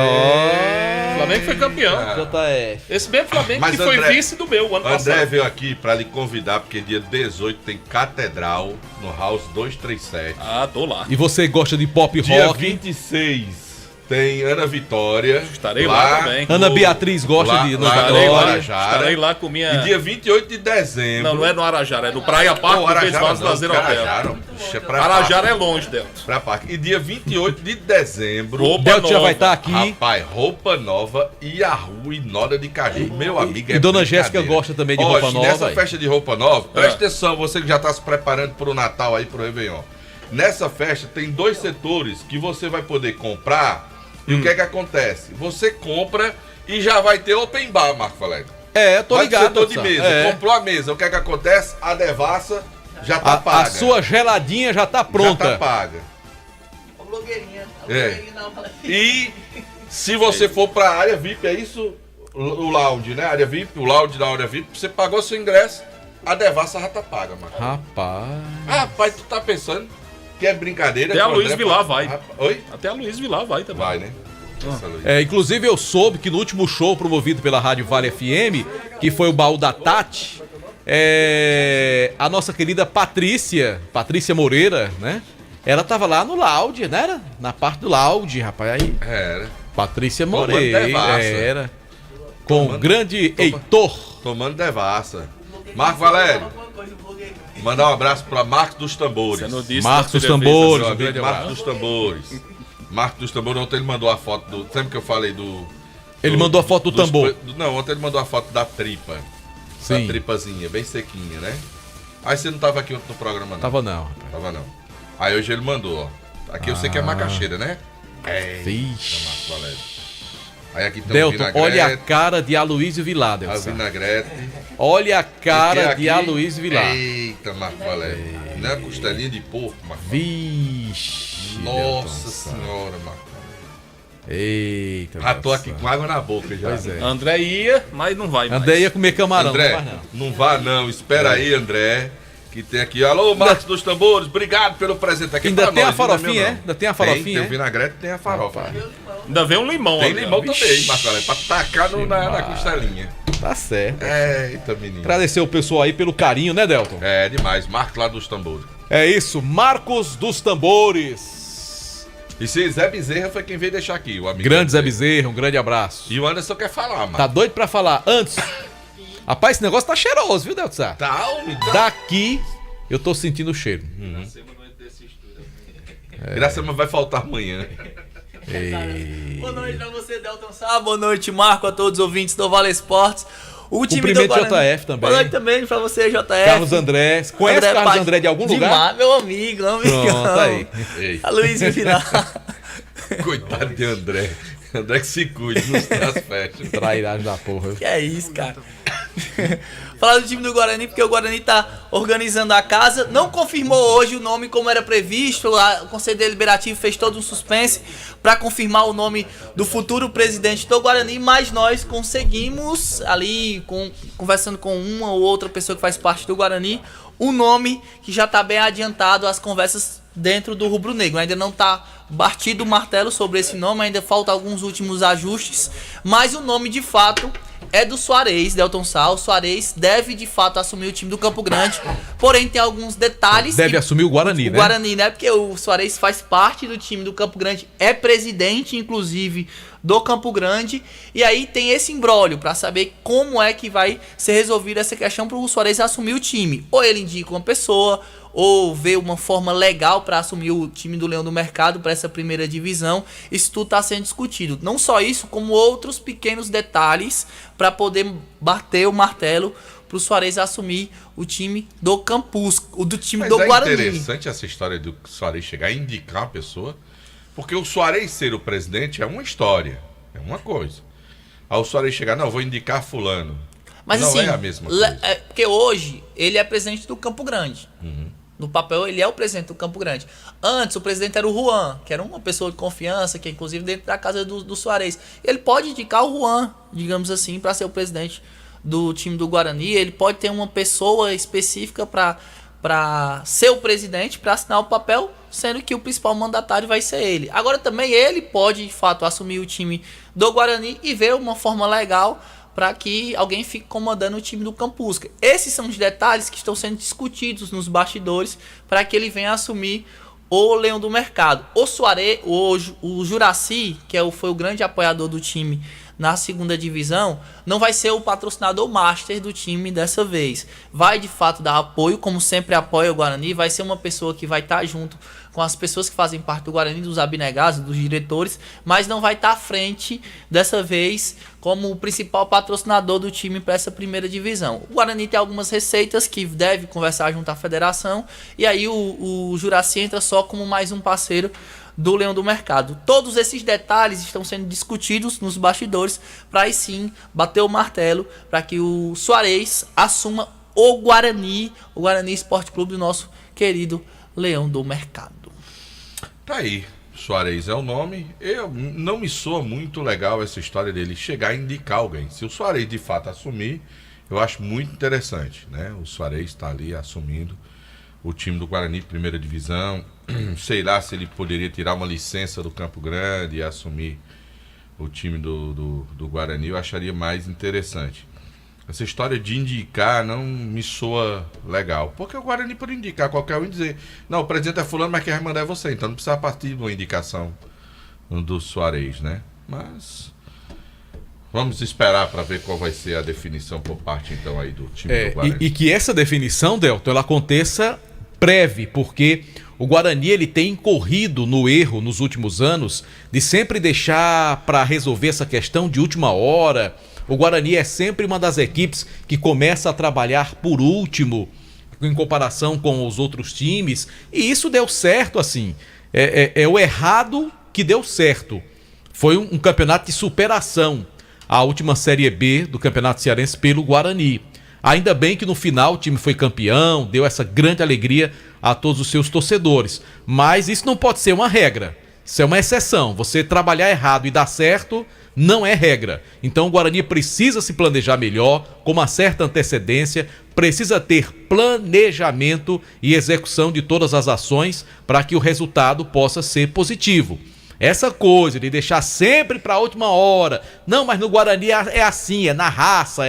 Flamengo foi campeão. JF. Esse mesmo Flamengo que foi vice do meu ano passado. André veio aqui pra lhe convidar, porque dia 18 tem Catedral no House 237. Tô lá. E você gosta de pop dia rock? Dia 26 tem Ana Vitória. Estarei lá também. Ana Beatriz gosta de Ana Vitória. Estarei lá com minha... E dia 28 de dezembro... Não é no Arajara, é no Praia Parque do Festival Lazer Hotel. Arajara é longe, Delton. Pra Parque. E dia 28 de dezembro... Delton já vai estar aqui. Rapaz, Roupa Nova e a Rua e Noda de Caju. Meu amigo, E Dona Jéssica gosta também de roupa nova. Nessa festa de roupa nova, presta atenção, você que já está se preparando pro Natal aí, pro Réveillon. Nessa festa tem 2 setores que você vai poder comprar. E o que é que acontece? Você compra e já vai ter open bar, Marco Valério. Tô ligado. Setor de mesa. Comprou a mesa. O que é que acontece? A devassa já tá paga. A sua geladinha já tá pronta. Já tá paga. A blogueirinha. E se você for pra área VIP, é isso? O lounge, né? Área VIP, o lounge da área VIP, você pagou seu ingresso, a devassa já tá paga, Marco. Rapaz, tu tá pensando que é brincadeira? Até a Luiz Vilar vai. Oi? Até a Luiz Vilar vai também. Vai, né? Inclusive eu soube que no último show promovido pela Rádio Vale FM, que foi o Baú da Tati, a nossa querida Patrícia Moreira, né? Ela tava lá no lounge, né? Na parte do lounge, rapaz. Aí, Patrícia Moreira, era. Com o grande Heitor. Tomando devassa. Marco Valério. Mandar um abraço para Marcos dos Tambores. Marcos dos Tambores. Marcos dos Tambores. Marcos dos Tambores, ontem ele mandou a foto do... Sempre que eu falei do... Ele mandou a foto do tambor. Não, ontem ele mandou a foto da tripa. Sim. Da tripazinha, bem sequinha, né? Aí você não tava aqui no programa, não? Tava não. Tava não. Aí hoje ele mandou, ó. Aqui eu sei que é macaxeira, né? Vixe. Marco Valério. Aí aqui tem Delton, olha a cara de Aloysio Vilar, Delton. A vinagrete. Olha a cara de Aloysio Vilar. Eita, Marco Valério. Não é costelinha de porco, Marco Valério. Vixe. Nossa senhora, Marco. Eita. Já tô aqui com água na boca já. Pois é. André ia, mas não vai mais. André ia comer camarão, André, não vá não. Espera aí, André. Que tem aqui. Alô, Marcos dos Tambores. Obrigado pelo presente aqui. Ainda tem a farofinha, é? Ainda tem a farofinha, tem o vinagrete e tem a farofa. Ainda vem um limão. Tem limão também, Marco Valério, pra tacar na costelinha. Tá certo. Eita, menino. Agradecer o pessoal aí pelo carinho, né, Delton? É, demais. Marcos lá dos Tambores. É isso, Marcos dos Tambores. E se Zé Bezerra foi quem veio deixar aqui, o amigo. Grande Zé Bezerra, um grande abraço. E o Anderson quer falar, mano. Tá doido pra falar. Antes, rapaz, esse negócio tá cheiroso, viu, Delton? Tá, homem. Daqui, eu tô sentindo o cheiro. Iracema vai faltar amanhã. Boa noite pra você, Delton Sá. Boa noite, Marco, a todos os ouvintes do Vale Esportes. O time Cumprimento do Guarani... JF também. Boa noite também pra você, JF. Carlos André. Conhece André Carlos André de algum lugar? Meu amigo, amigão. Pronto, aí. A Luiz Vilar. Coitado de André. André que se cuide nas festas. Trairagem da porra. Que é isso, cara. Falar do time do Guarani, porque o Guarani tá organizando a casa. Não confirmou hoje o nome como era previsto. O Conselho Deliberativo fez todo um suspense para confirmar o nome do futuro presidente do Guarani. Mas nós conseguimos, ali, conversando com uma ou outra pessoa que faz parte do Guarani, um nome que já tá bem adiantado às conversas dentro do Rubro Negro. Ainda não tá batido o martelo sobre esse nome, ainda falta alguns últimos ajustes. Mas o nome, de fato, é do Soares, Delton Sá. O Soares deve de fato assumir o time do Campo Grande, porém tem alguns detalhes. Deve assumir o Guarani, né? O Guarani, né? Porque o Soares faz parte do time do Campo Grande, é presidente, inclusive, do Campo Grande. E aí tem esse imbróglio para saber como é que vai ser resolvida essa questão para o Soares assumir o time. Ou ele indica uma pessoa, ou ver uma forma legal para assumir o time do Leão do Mercado para essa primeira divisão. Isso tudo está sendo discutido. Não só isso, como outros pequenos detalhes para poder bater o martelo para o Soares assumir o time do Campus, do time do Guarani. Mas é interessante essa história do Soares chegar e indicar uma pessoa, porque o Soares ser o presidente é uma história, é uma coisa. Aí o Soares chegar, não, vou indicar fulano. Mas não assim, é a mesma coisa. Porque hoje ele é presidente do Campo Grande. No papel ele é o presidente do Campo Grande. Antes o presidente era o Juan, que era uma pessoa de confiança, que é inclusive dentro da casa do Soares. Ele pode indicar o Juan, digamos assim, para ser o presidente do time do Guarani. Ele pode ter uma pessoa específica para ser o presidente, para assinar o papel, sendo que o principal mandatário vai ser ele. Agora também ele pode, de fato, assumir o time do Guarani e ver uma forma legal para que alguém fique comandando o time do Campusca. Esses são os detalhes que estão sendo discutidos nos bastidores para que ele venha assumir o Leão do Mercado. O Soares, o Juraci, que foi o grande apoiador do time na segunda divisão, não vai ser o patrocinador master do time dessa vez. Vai de fato dar apoio, como sempre apoia o Guarani, vai ser uma pessoa que vai estar junto com as pessoas que fazem parte do Guarani, dos abnegados, dos diretores, mas não vai estar à frente dessa vez como o principal patrocinador do time para essa primeira divisão. O Guarani tem algumas receitas que deve conversar junto à federação, e aí o Juraci entra só como mais um parceiro do Leão do Mercado. Todos esses detalhes estão sendo discutidos nos bastidores para aí sim bater o martelo para que o Soares assuma o Guarani Esporte Clube do nosso querido Leão do Mercado. Tá aí, Soares é o nome. Não me soa muito legal essa história dele chegar a indicar alguém. Se o Soares de fato assumir, eu acho muito interessante, né? O Soares está ali assumindo o time do Guarani, primeira divisão. Sei lá se ele poderia tirar uma licença do Campo Grande e assumir o time do Guarani, eu acharia mais interessante. Essa história de indicar não me soa legal, porque o Guarani pode indicar qualquer um e dizer, não, o presidente é fulano, mas quem vai mandar é você, então não precisa partir de uma indicação do Soares, né? Mas vamos esperar para ver qual vai ser a definição por parte então aí do time do Guarani. E que essa definição, Delton, ela aconteça breve, porque o Guarani ele tem incorrido no erro nos últimos anos de sempre deixar para resolver essa questão de última hora. O Guarani é sempre uma das equipes que começa a trabalhar por último em comparação com os outros times, e isso deu certo assim. É o errado que deu certo. Foi um campeonato de superação, a última Série B do Campeonato Cearense pelo Guarani. Ainda bem que no final o time foi campeão, deu essa grande alegria a todos os seus torcedores. Mas isso não pode ser uma regra, isso é uma exceção. Você trabalhar errado e dar certo não é regra. Então o Guarani precisa se planejar melhor, com uma certa antecedência, precisa ter planejamento e execução de todas as ações para que o resultado possa ser positivo. Essa coisa de deixar sempre para a última hora, não, mas no Guarani é assim, é na raça,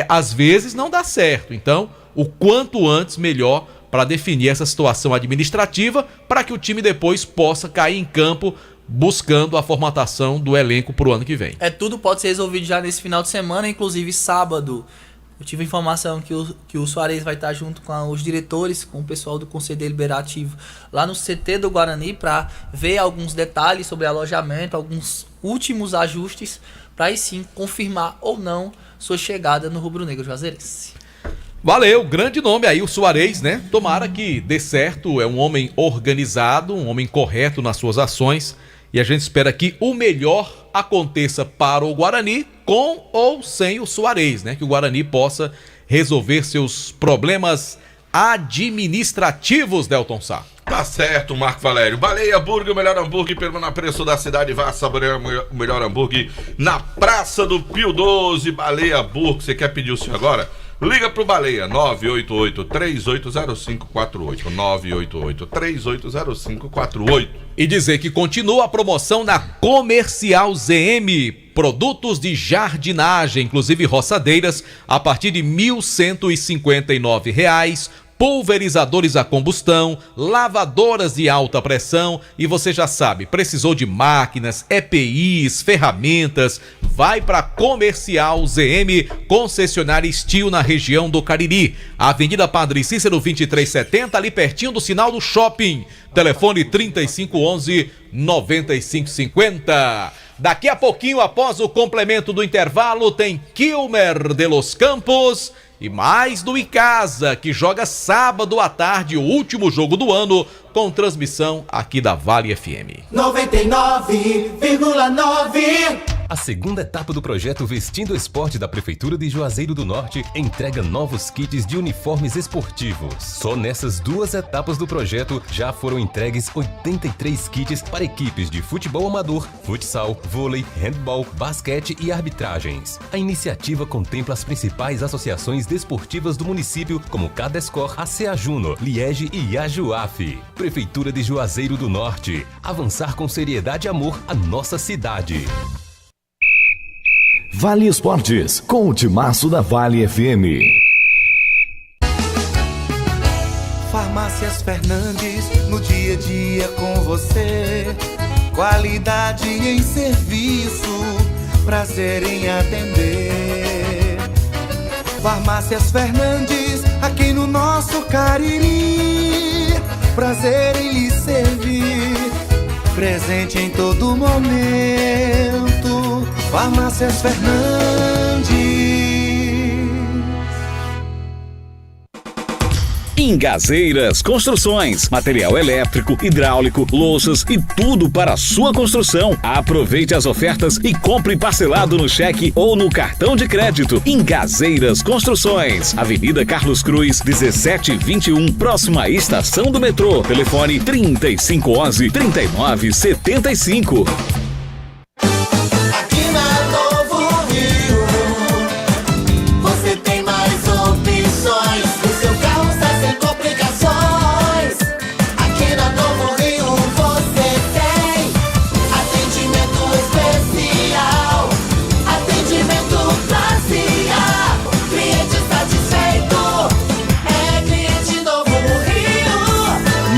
às vezes não dá certo. Então, o quanto antes melhor para definir essa situação administrativa, para que o time depois possa cair em campo buscando a formatação do elenco para o ano que vem. Tudo pode ser resolvido já nesse final de semana, inclusive sábado. Eu tive informação que o Soares vai estar junto com os diretores, com o pessoal do Conselho Deliberativo, lá no CT do Guarani, para ver alguns detalhes sobre alojamento, alguns últimos ajustes, para aí sim confirmar ou não sua chegada no Rubro Negro Juazeirense. Valeu, grande nome aí o Soares, né? Tomara que dê certo, é um homem organizado, um homem correto nas suas ações, e a gente espera que o melhor aconteça para o Guarani, com ou sem o Soares, né? Que o Guarani possa resolver seus problemas administrativos, Delton Sá. Tá certo, Marco Valério. Baleia Burger, o melhor hambúrguer pelo menor preço da cidade. Vá saborear o melhor hambúrguer na Praça do Pio 12. Baleia Burger, você quer pedir o seu agora? Liga pro Baleia, 988-380548, 988-380548. E dizer que continua a promoção na Comercial ZM, produtos de jardinagem, inclusive roçadeiras, a partir de R$ 1.159 pulverizadores a combustão, lavadoras de alta pressão e você já sabe, precisou de máquinas, EPIs, ferramentas, vai para Comercial ZM, concessionária Steel na região do Cariri. Avenida Padre Cícero 2370, ali pertinho do sinal do shopping. Telefone 3511-9550. Daqui a pouquinho, após o complemento do intervalo, tem Quilmer de los Campos e mais do Icasa, que joga sábado à tarde, o último jogo do ano, com transmissão aqui da Vale FM. 99,9. A segunda etapa do projeto Vestindo Esporte da Prefeitura de Juazeiro do Norte entrega novos kits de uniformes esportivos. Só nessas duas etapas do projeto já foram entregues 83 kits para equipes de futebol amador, futsal, vôlei, handball, basquete e arbitragens. A iniciativa contempla as principais associações desportivas do município, como Cadescor, ACA Juno, Liege e Ajuaf. Prefeitura de Juazeiro do Norte. Avançar com seriedade e amor à nossa cidade. Vale Esportes, com o timaço da Vale FM. Farmácias Fernandes, no dia a dia com você. Qualidade em serviço, prazer em atender. Farmácias Fernandes, aqui no nosso Cariri. Prazer em lhe servir, presente em todo momento. Farmácias Fernandes. Ingazeiras Construções, material elétrico, hidráulico, louças e tudo para a sua construção. Aproveite as ofertas e compre parcelado no cheque ou no cartão de crédito. Ingazeiras Construções, Avenida Carlos Cruz, 1721, próxima à estação do metrô. Telefone 3511-3975.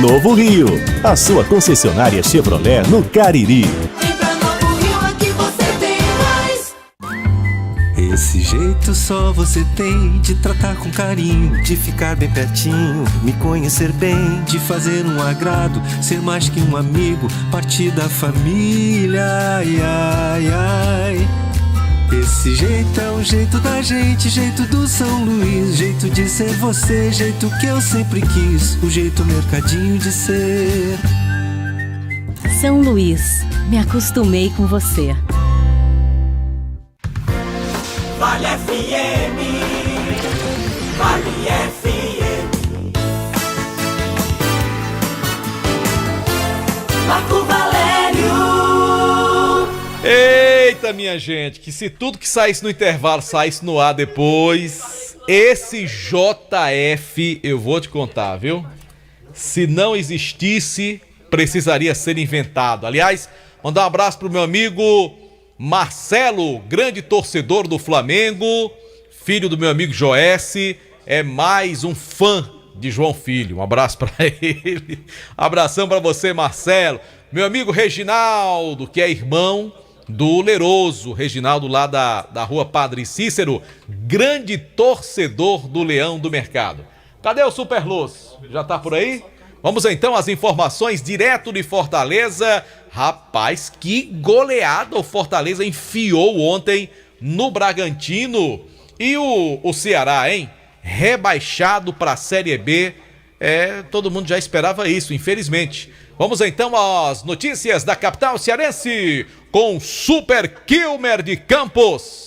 Novo Rio, a sua concessionária Chevrolet no Cariri. Vem pra Novo Rio, aqui você tem mais. Esse jeito só você tem de tratar com carinho, de ficar bem pertinho, me conhecer bem, de fazer um agrado, ser mais que um amigo, partir da família. Ai, ai, ai. Esse jeito é o jeito da gente, jeito do São Luís, jeito de ser você, jeito que eu sempre quis, o jeito mercadinho de ser. São Luís, me acostumei com você. Vale FM, Vale FM. Marco Valério. Eita, minha gente, que se tudo que saísse no intervalo saísse no ar depois, esse JF, eu vou te contar, viu? Se não existisse, precisaria ser inventado. Aliás, mandar um abraço pro meu amigo Marcelo, grande torcedor do Flamengo, filho do meu amigo Joesse, é mais um fã de João Filho. Um abraço pra ele. Abração pra você, Marcelo. Meu amigo Reginaldo, que é irmão do Leroso, Reginaldo lá da rua Padre Cícero, grande torcedor do Leão do Mercado. Cadê o Superluz? Já tá por aí? Vamos então às informações direto de Fortaleza. Rapaz, que goleada o Fortaleza enfiou ontem no Bragantino. E o Ceará, hein? Rebaixado para a Série B. Todo mundo já esperava isso, infelizmente. Vamos então às notícias da capital cearense com Super Quilmer de Campos.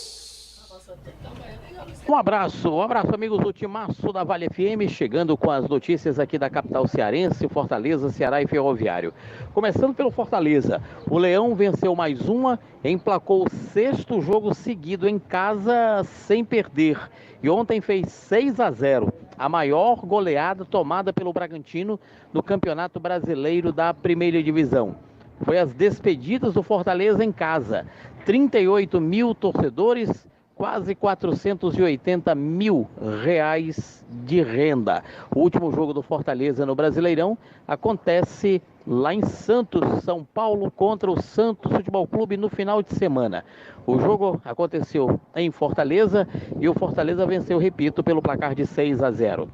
Um abraço, amigos do timaço da Vale FM, chegando com as notícias aqui da capital cearense, Fortaleza, Ceará e Ferroviário. Começando pelo Fortaleza, o Leão venceu mais uma, emplacou o 6º jogo seguido em casa sem perder e ontem fez 6-0, a maior goleada tomada pelo Bragantino no Campeonato Brasileiro da Primeira Divisão. Foi as despedidas do Fortaleza em casa, 38 mil torcedores quase 480 mil reais de renda. O último jogo do Fortaleza no Brasileirão acontece lá em Santos, São Paulo, contra o Santos Futebol Clube no final de semana. O jogo aconteceu em Fortaleza e o Fortaleza venceu, repito, pelo placar de 6-0.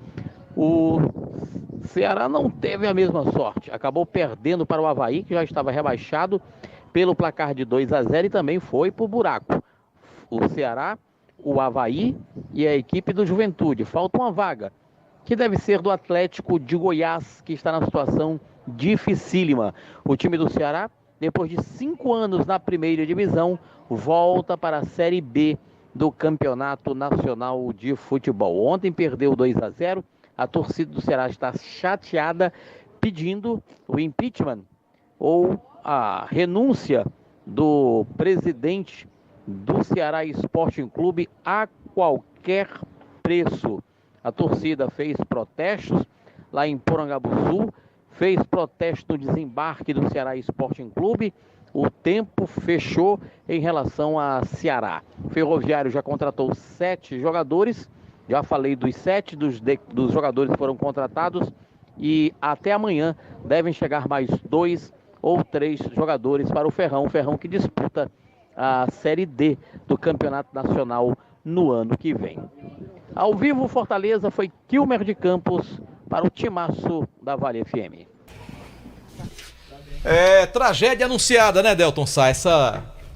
O Ceará não teve a mesma sorte, acabou perdendo para o Avaí, que já estava rebaixado, pelo placar de 2-0 e também foi para o buraco. O Ceará, o Avaí e a equipe do Juventude. Falta uma vaga, que deve ser do Atlético de Goiás, que está na situação dificílima. O time do Ceará, depois de 5 anos na primeira divisão, volta para a Série B do Campeonato Nacional de Futebol. Ontem perdeu 2-0, a torcida do Ceará está chateada, pedindo o impeachment ou a renúncia do presidente do Ceará Sporting Clube a qualquer preço. A torcida fez protestos lá em Porangabuçu, fez protesto no desembarque do Ceará Sporting Clube. O tempo fechou em relação a Ceará. O Ferroviário já contratou 7 jogadores, já falei dos 7 dos jogadores que foram contratados, e até amanhã devem chegar mais 2 ou 3 jogadores para o Ferrão que disputa a Série D do Campeonato Nacional no ano que vem. Ao vivo, Fortaleza foi Kilmer de Campos para o timaço da Vale FM. Tragédia anunciada, né, Delton Sá?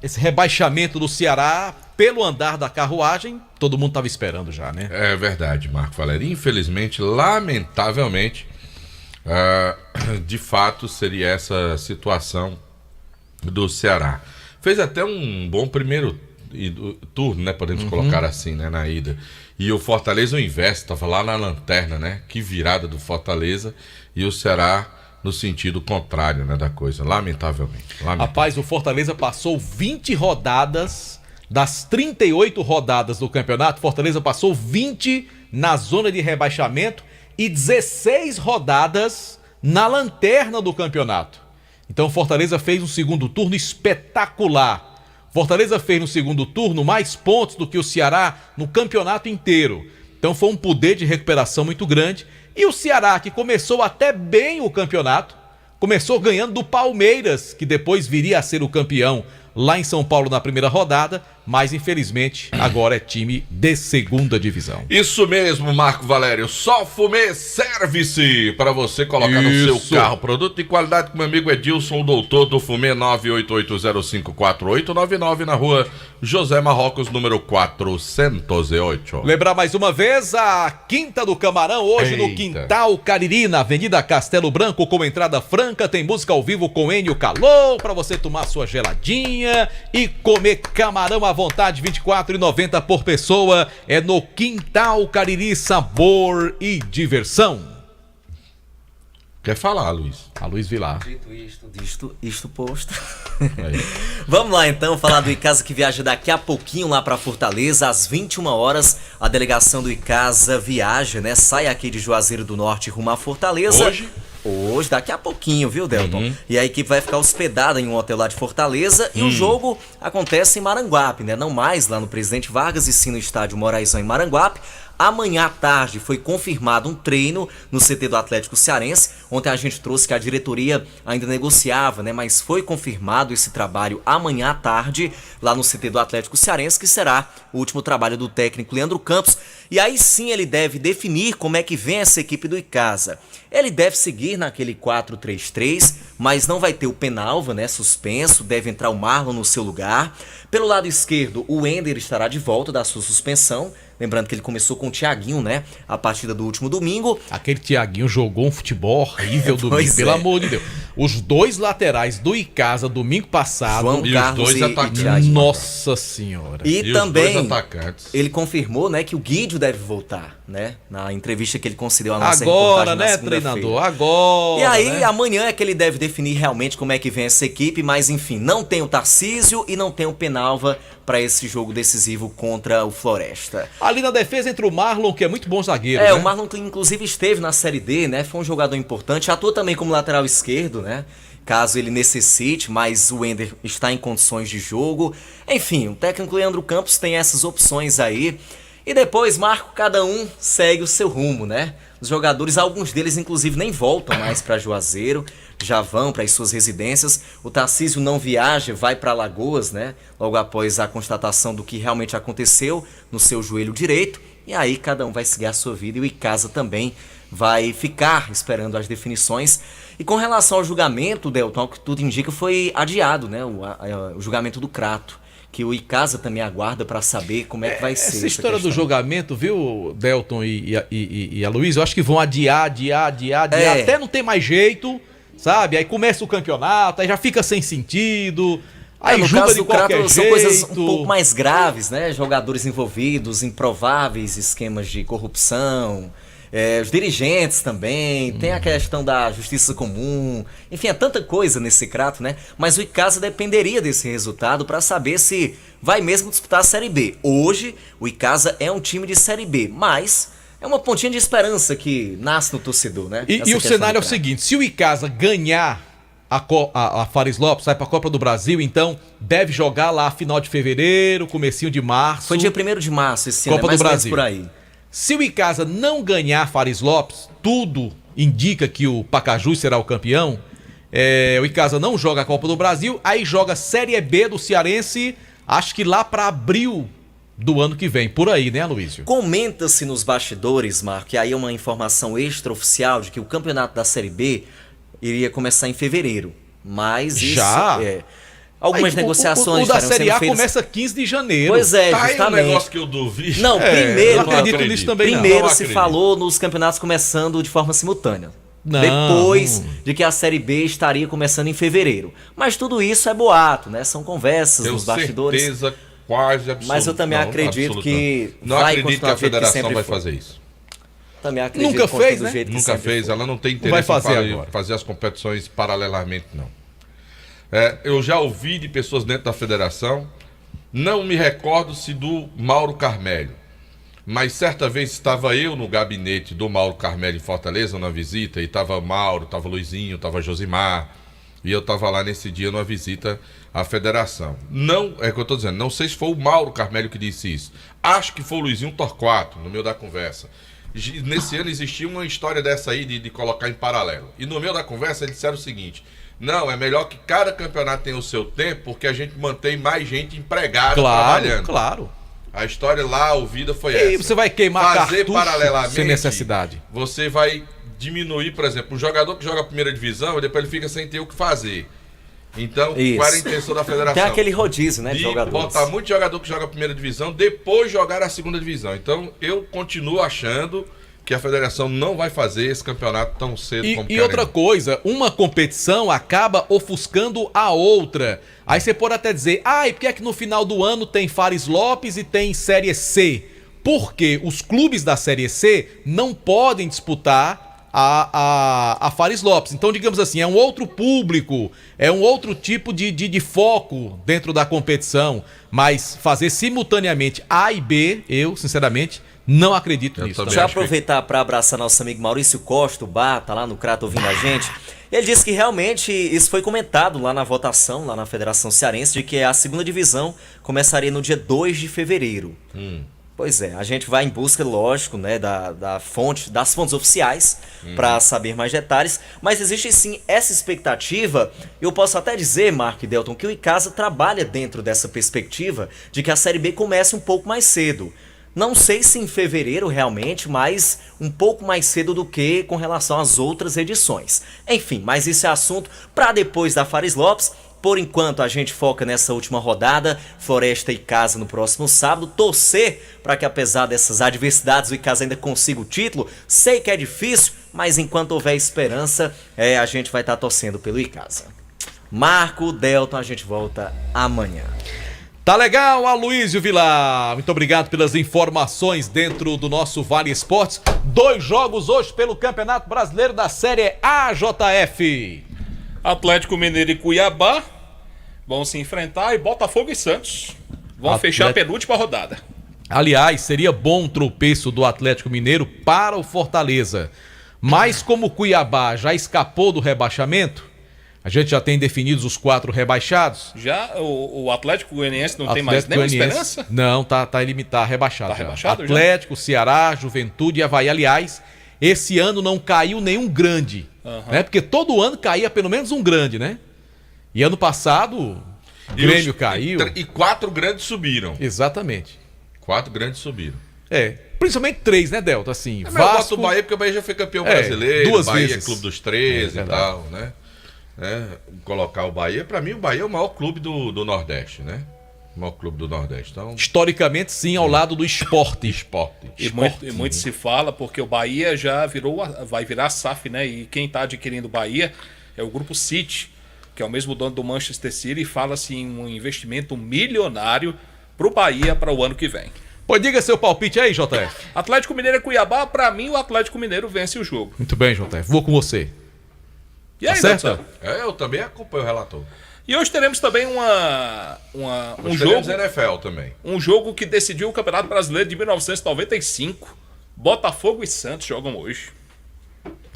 Esse rebaixamento do Ceará pelo andar da carruagem, todo mundo estava esperando já, né? É verdade, Marco Valério. Infelizmente, lamentavelmente, de fato seria essa situação do Ceará. Fez até um bom primeiro turno, né? Podemos colocar assim, né? Na ida. E o Fortaleza, o inverso, estava lá na lanterna, né? Que virada do Fortaleza. E o Ceará no sentido contrário, né? Da coisa, lamentavelmente. Rapaz, o Fortaleza passou 20 rodadas, das 38 rodadas do campeonato, Fortaleza passou 20 na zona de rebaixamento e 16 rodadas na lanterna do campeonato. Então Fortaleza fez um segundo turno espetacular. Fortaleza fez no segundo turno mais pontos do que o Ceará no campeonato inteiro. Então foi um poder de recuperação muito grande. E o Ceará, que começou até bem o campeonato, começou ganhando do Palmeiras, que depois viria a ser o campeão lá em São Paulo na primeira rodada, mas infelizmente agora é time de segunda divisão. Isso mesmo, Marco Valério. Só Fumê Service para você colocar no seu carro. Produto de qualidade com meu amigo Edilson, o doutor do Fumê, 988054899 na rua José Marrocos, número 408. Lembrar mais uma vez a Quinta do Camarão, hoje no Quintal Cariri, na Avenida Castelo Branco, com entrada franca, tem música ao vivo com Enio Calou, para você tomar sua geladinha e comer camarão à vontade, R$ 24,90 por pessoa. É no Quintal Cariri, sabor e diversão. Quer falar, Luiz? A Luiz Vilar. Dito isto posto. Vamos lá então, falar do Icasa que viaja daqui a pouquinho lá para Fortaleza, às 21 horas. A delegação do Icasa viaja, né? Sai aqui de Juazeiro do Norte rumo a Fortaleza. Hoje, daqui a pouquinho, viu, Delton? E a equipe vai ficar hospedada em um hotel lá de Fortaleza. E o jogo acontece em Maranguape, né? Não mais lá no Presidente Vargas, e sim no estádio Moraizão em Maranguape. Amanhã à tarde foi confirmado um treino no CT do Atlético Cearense. Ontem a gente trouxe que a diretoria ainda negociava, né? Mas foi confirmado esse trabalho amanhã à tarde lá no CT do Atlético Cearense, que será o último trabalho do técnico Leandro Campos. E aí sim ele deve definir como é que vem essa equipe do Icasa. Ele deve seguir naquele 4-3-3, mas não vai ter o Penalva, né? Suspenso, deve entrar o Marlon no seu lugar. Pelo lado esquerdo, o Ender estará de volta da sua suspensão. Lembrando que ele começou com o Thiaguinho, né? A partida do último domingo. Aquele Thiaguinho jogou um futebol horrível domingo, pelo amor de Deus. Os dois laterais do Icasa domingo passado. João Carlos os dois atacantes. Nossa Senhora. E também, os dois atacantes. Ele confirmou, né, que o Guidio deve voltar, né? Na entrevista que ele concedeu à nossa agora, né, treinador? Agora. E aí, né? Amanhã é que ele deve definir realmente como é que vem essa equipe. Mas, enfim, não tem o Tarcísio e não tem o Penalva para esse jogo decisivo contra o Floresta. Ali na defesa entra o Marlon, que é muito bom zagueiro, né? O Marlon que inclusive esteve na Série D, né? Foi um jogador importante, atua também como lateral esquerdo, né? caso ele necessite, mas o Wender está em condições de jogo. Enfim, o técnico Leandro Campos tem essas opções aí. E depois, Marco, cada um segue o seu rumo, né? Os jogadores, alguns deles inclusive nem voltam mais para Juazeiro, já vão para as suas residências. O Tarcísio não viaja, vai para Alagoas, né? Logo após a constatação do que realmente aconteceu no seu joelho direito. E aí cada um vai seguir a sua vida e o Icasa também vai ficar esperando as definições. E com relação ao julgamento, Delton, o que tudo indica, foi adiado, né? O julgamento do Crato, que o Icasa também aguarda para saber como é que vai ser. Essa história do julgamento, viu, Delton e a Luiz, eu acho que vão adiar, até não ter mais jeito, sabe? Aí começa o campeonato, aí já fica sem sentido. Aí no julga caso de do qualquer Crato, jeito. são coisas um pouco mais graves, né? Jogadores envolvidos em prováveis esquemas de corrupção, os dirigentes também, tem a questão da justiça comum, enfim, é tanta coisa nesse Crato, né? Mas o Icasa dependeria desse resultado para saber se vai mesmo disputar a Série B. Hoje, o Icasa é um time de Série B, mas é uma pontinha de esperança que nasce no torcedor, né? E o cenário é o seguinte, se o Icasa ganhar a Fares Lopes, sai para a Copa do Brasil, então deve jogar lá final de fevereiro, comecinho de março. Foi dia 1º de março esse ano, Copa do Brasil. por aí. Se o Icasa não ganhar Fares Lopes, tudo indica que o Pacajus será o campeão. O Icasa não joga a Copa do Brasil, aí joga Série B do Cearense, acho que lá para abril do ano que vem, por aí, né, Aloysio? Comenta-se nos bastidores, Marco, e aí é uma informação extraoficial de que o campeonato da Série B iria começar em fevereiro, mas isso algumas negociações o da Série A feitas... começa 15 de janeiro. Pois é, tá justamente. Aí um negócio que eu duvido. Não, primeiro, não acredito nisso também primeiro não. se falou nos campeonatos começando de forma simultânea. Não. Depois de que a Série B estaria começando em fevereiro. Mas tudo isso é boato, né? São conversas nos bastidores. Certeza quase absoluta. Mas eu também acredito que não vai acredito que a continuar do jeito que federação sempre vai foi. fazer isso. Também acredito Nunca que fez, do né? jeito que Nunca sempre fez, foi. ela não tem Vai interesse fazer em agora. fazer as competições paralelamente, não. Eu já ouvi de pessoas dentro da federação, não me recordo se do Mauro Carmelho, mas certa vez estava eu no gabinete do Mauro Carmelho em Fortaleza, na visita, e estava Mauro, estava Luizinho, estava Josimar, e eu estava lá nesse dia numa visita à federação. Não, é o que eu estou dizendo, não sei se foi o Mauro Carmelho que disse isso, acho que foi o Luizinho Torquato, no meio da conversa. Nesse ano existia uma história dessa aí de colocar em paralelo, e no meio da conversa eles disseram o seguinte: não, é melhor que cada campeonato tenha o seu tempo, porque a gente mantém mais gente empregada trabalhando. Claro. A história lá, ouvida, foi essa. E você vai queimar fazer cartucho paralelamente sem necessidade. Você vai diminuir, por exemplo, um jogador que joga a primeira divisão, depois ele fica sem ter o que fazer. Então, qual era a intenção da federação? Tem aquele rodízio, né, de jogadores. Botar muito jogador que joga a primeira divisão, depois jogar a segunda divisão. Então, eu continuo achando que a federação não vai fazer esse campeonato tão cedo como E outra coisa, uma competição acaba ofuscando a outra. Aí você pode até dizer, e por que é que no final do ano tem Fares Lopes e tem Série C? Porque os clubes da Série C não podem disputar a Fares Lopes. Então, digamos assim, é um outro público, é um outro tipo de foco dentro da competição. Mas fazer simultaneamente A e B, eu, sinceramente, não acredito nisso. Deixa eu aproveitar para abraçar nosso amigo Maurício Costa, o Bar, tá lá no Crato ouvindo a gente. Ele disse que realmente isso foi comentado lá na votação, lá na Federação Cearense, de que a segunda divisão começaria no dia 2 de fevereiro. Pois é, a gente vai em busca, lógico, né, das fontes oficiais para saber mais detalhes, mas existe sim essa expectativa. Eu posso até dizer, Marco e Delton, que o Icasa trabalha dentro dessa perspectiva de que a Série B comece um pouco mais cedo. Não sei se em fevereiro realmente, mas um pouco mais cedo do que com relação às outras edições. Enfim, mas isso é assunto para depois da Fares Lopes. Por enquanto a gente foca nessa última rodada, Floresta e Icasa no próximo sábado. Torcer para que apesar dessas adversidades o Icasa ainda consiga o título. Sei que é difícil, mas enquanto houver esperança, a gente vai estar torcendo pelo Icasa. Marco, Delton, a gente volta amanhã. Tá legal, Aloysio Vilar. Muito obrigado pelas informações dentro do nosso Vale Esportes. 2 jogos hoje pelo Campeonato Brasileiro da Série AJF. Atlético Mineiro e Cuiabá vão se enfrentar e Botafogo e Santos vão fechar a penúltima rodada. Aliás, seria bom um tropeço do Atlético Mineiro para o Fortaleza. Mas como o Cuiabá já escapou do rebaixamento, A gente já tem definidos os 4 rebaixados. Já o Atlético Goianiense não tem mais nenhuma esperança? Não, tá rebaixado. Tá rebaixado Atlético, já? Ceará, Juventude e Avaí. Aliás, esse ano não caiu nenhum grande, né? Porque todo ano caía pelo menos um grande, né? E ano passado, o Grêmio caiu. E 4 grandes subiram. Exatamente. 4 grandes subiram. Principalmente 3, né, Delta? Assim, Vasco... Eu boto o Bahia porque o Bahia já foi campeão brasileiro. 2 Bahia vezes. É clube dos 13 e tal, né? Colocar o Bahia, pra mim o Bahia é o maior clube do Nordeste, né? O maior clube do Nordeste. Então... Historicamente, sim, ao lado do Esporte. E muito se fala, porque o Bahia já vai virar SAF, né? E quem tá adquirindo o Bahia é o Grupo City, que é o mesmo dono do Manchester City, e fala-se em um investimento milionário pro Bahia para o ano que vem. Pois diga seu palpite aí, JF. Atlético Mineiro e Cuiabá, pra mim o Atlético Mineiro vence o jogo. Muito bem, JF. Vou com você. E aí, tá certo? Eu também acompanho o relator. E hoje teremos também um jogo NFL também. Um jogo que decidiu o Campeonato Brasileiro de 1995. Botafogo e Santos jogam hoje.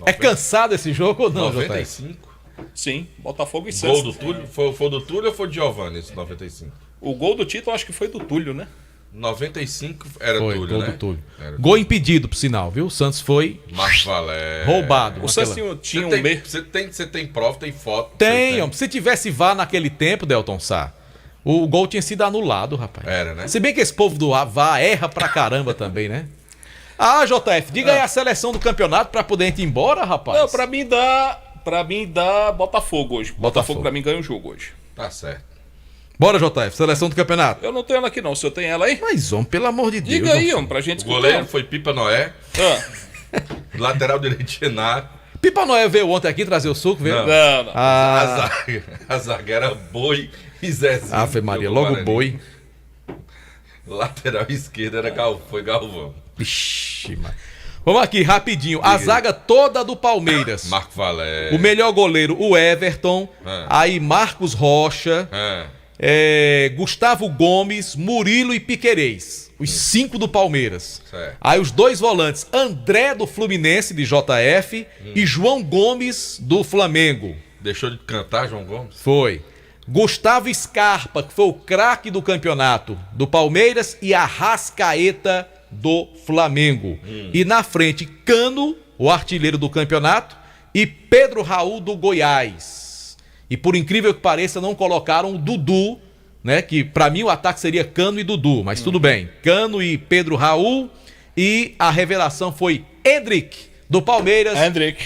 É cansado esse jogo ou não, 95? JF? Sim, Botafogo e Santos. Gol do Túlio? Foi do Túlio ou foi do Giovanni esse 95? O gol do título acho que foi do Túlio, né? 95 era foi, Túlio, gol né? Do Túlio. Gol impedido, por sinal, viu? O Santos foi Marcos Valério. roubado. O Santos tinha um meio. Você tem prova, tem foto? Tem. Se tivesse VAR naquele tempo, Delton Sá, o gol tinha sido anulado, rapaz. Era, né? Se bem que esse povo do VAR erra pra caramba também, né? JF, diga aí a seleção do campeonato pra poder ir embora, rapaz. Não, pra mim dá Botafogo hoje. Botafogo pra mim ganha o jogo hoje. Tá certo. Bora, JF, seleção do campeonato. Eu não tenho ela aqui não, o senhor tem ela aí? Mas, homem, pelo amor de Deus. Diga aí, homem, pra gente escutar. O goleiro foi Pipa Noé. Lateral direito, Genaro. Pipa Noé veio ontem aqui trazer o suco, veio? Não. A zaga era Boi e Zezinho. Ave Maria, logo Boi. Lateral esquerdo foi Galvão. Ixi, mano. Vamos aqui, rapidinho. A zaga toda do Palmeiras. Marco Valério. O melhor goleiro, o Everton. Aí Marcos Rocha. Gustavo Gomes, Murilo e Piquerez. Os 5 do Palmeiras. Certo. Aí os 2 volantes, André do Fluminense, de JF, e João Gomes do Flamengo. Deixou de cantar, João Gomes? Foi. Gustavo Scarpa, que foi o craque do campeonato do Palmeiras, e Arrascaeta do Flamengo. E na frente, Cano, o artilheiro do campeonato, e Pedro Raul do Goiás. E por incrível que pareça, não colocaram o Dudu, né? Que pra mim o ataque seria Cano e Dudu, mas tudo bem. Cano e Pedro Raul, e a revelação foi Endrick, do Palmeiras.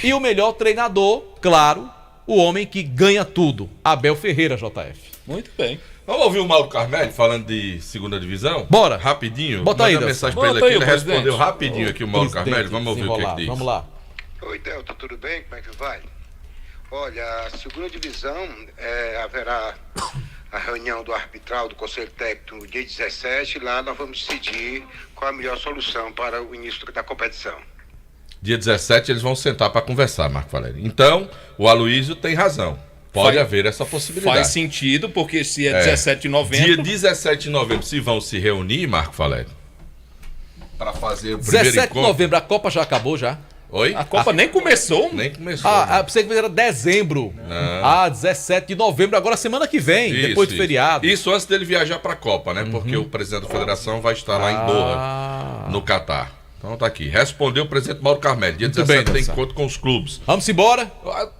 E o melhor treinador, claro, o homem que ganha tudo, Abel Ferreira, JF. Muito bem. Vamos ouvir o Mauro Carmelli falando de segunda divisão? Bora. Rapidinho. Bota aí, uma mensagem pra ele aqui, ele respondeu rapidinho aqui o Mauro Carmelli. Vamos ouvir o que ele diz. Vamos lá. Oi, Delta, tudo bem? Como é que vai? Olha, a segunda divisão haverá a reunião do arbitral do Conselho Técnico no dia 17, e lá nós vamos decidir qual a melhor solução para o início da competição. Dia 17 eles vão sentar para conversar, Marco Valério. Então, o Aloysio tem razão. Pode haver essa possibilidade. Faz sentido, porque se é 17 de novembro... Dia 17 de novembro, se vão se reunir, Marco Valério, para fazer o primeiro 17 encontro... de novembro, a Copa já acabou já? Oi? A Copa nem começou. Nem começou. Pensei que era dezembro. Não. 17 de novembro, agora semana que vem, depois do feriado. Isso antes dele viajar para a Copa, né? Porque o presidente da federação vai estar lá em Doha, no Catar. Então tá aqui. Respondeu o presidente Mauro Carmelli. Dia 17 tem encontro com os clubes. Vamos embora?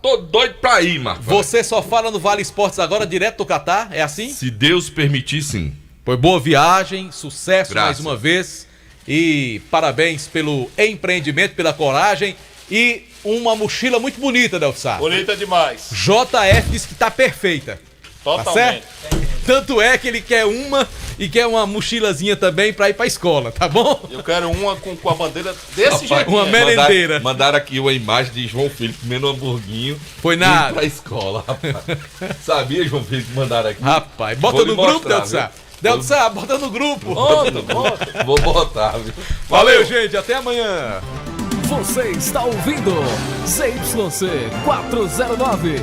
Tô doido pra ir, Marco. Você só fala no Vale Esportes agora, direto do Catar? É assim? Se Deus permitir, sim. Foi boa viagem, sucesso mais uma vez. E parabéns pelo empreendimento, pela coragem. E uma mochila muito bonita, Delçar. Bonita demais. JF disse que tá perfeita. Totalmente. Tá certo? Tanto é que ele quer uma e quer uma mochilazinha também pra ir pra escola, tá bom? Eu quero uma com a bandeira desse jeito. Uma merendeira. Mandaram aqui uma imagem de João Felipe comendo um hamburguinho. Foi nada. Pra escola, rapaz. Sabia, João Felipe, que mandaram aqui? Rapaz, bota no grupo, Delçar. Delçar, bota no grupo. Vou botar, viu? Valeu, gente. Até amanhã. Você está ouvindo ZYC 409.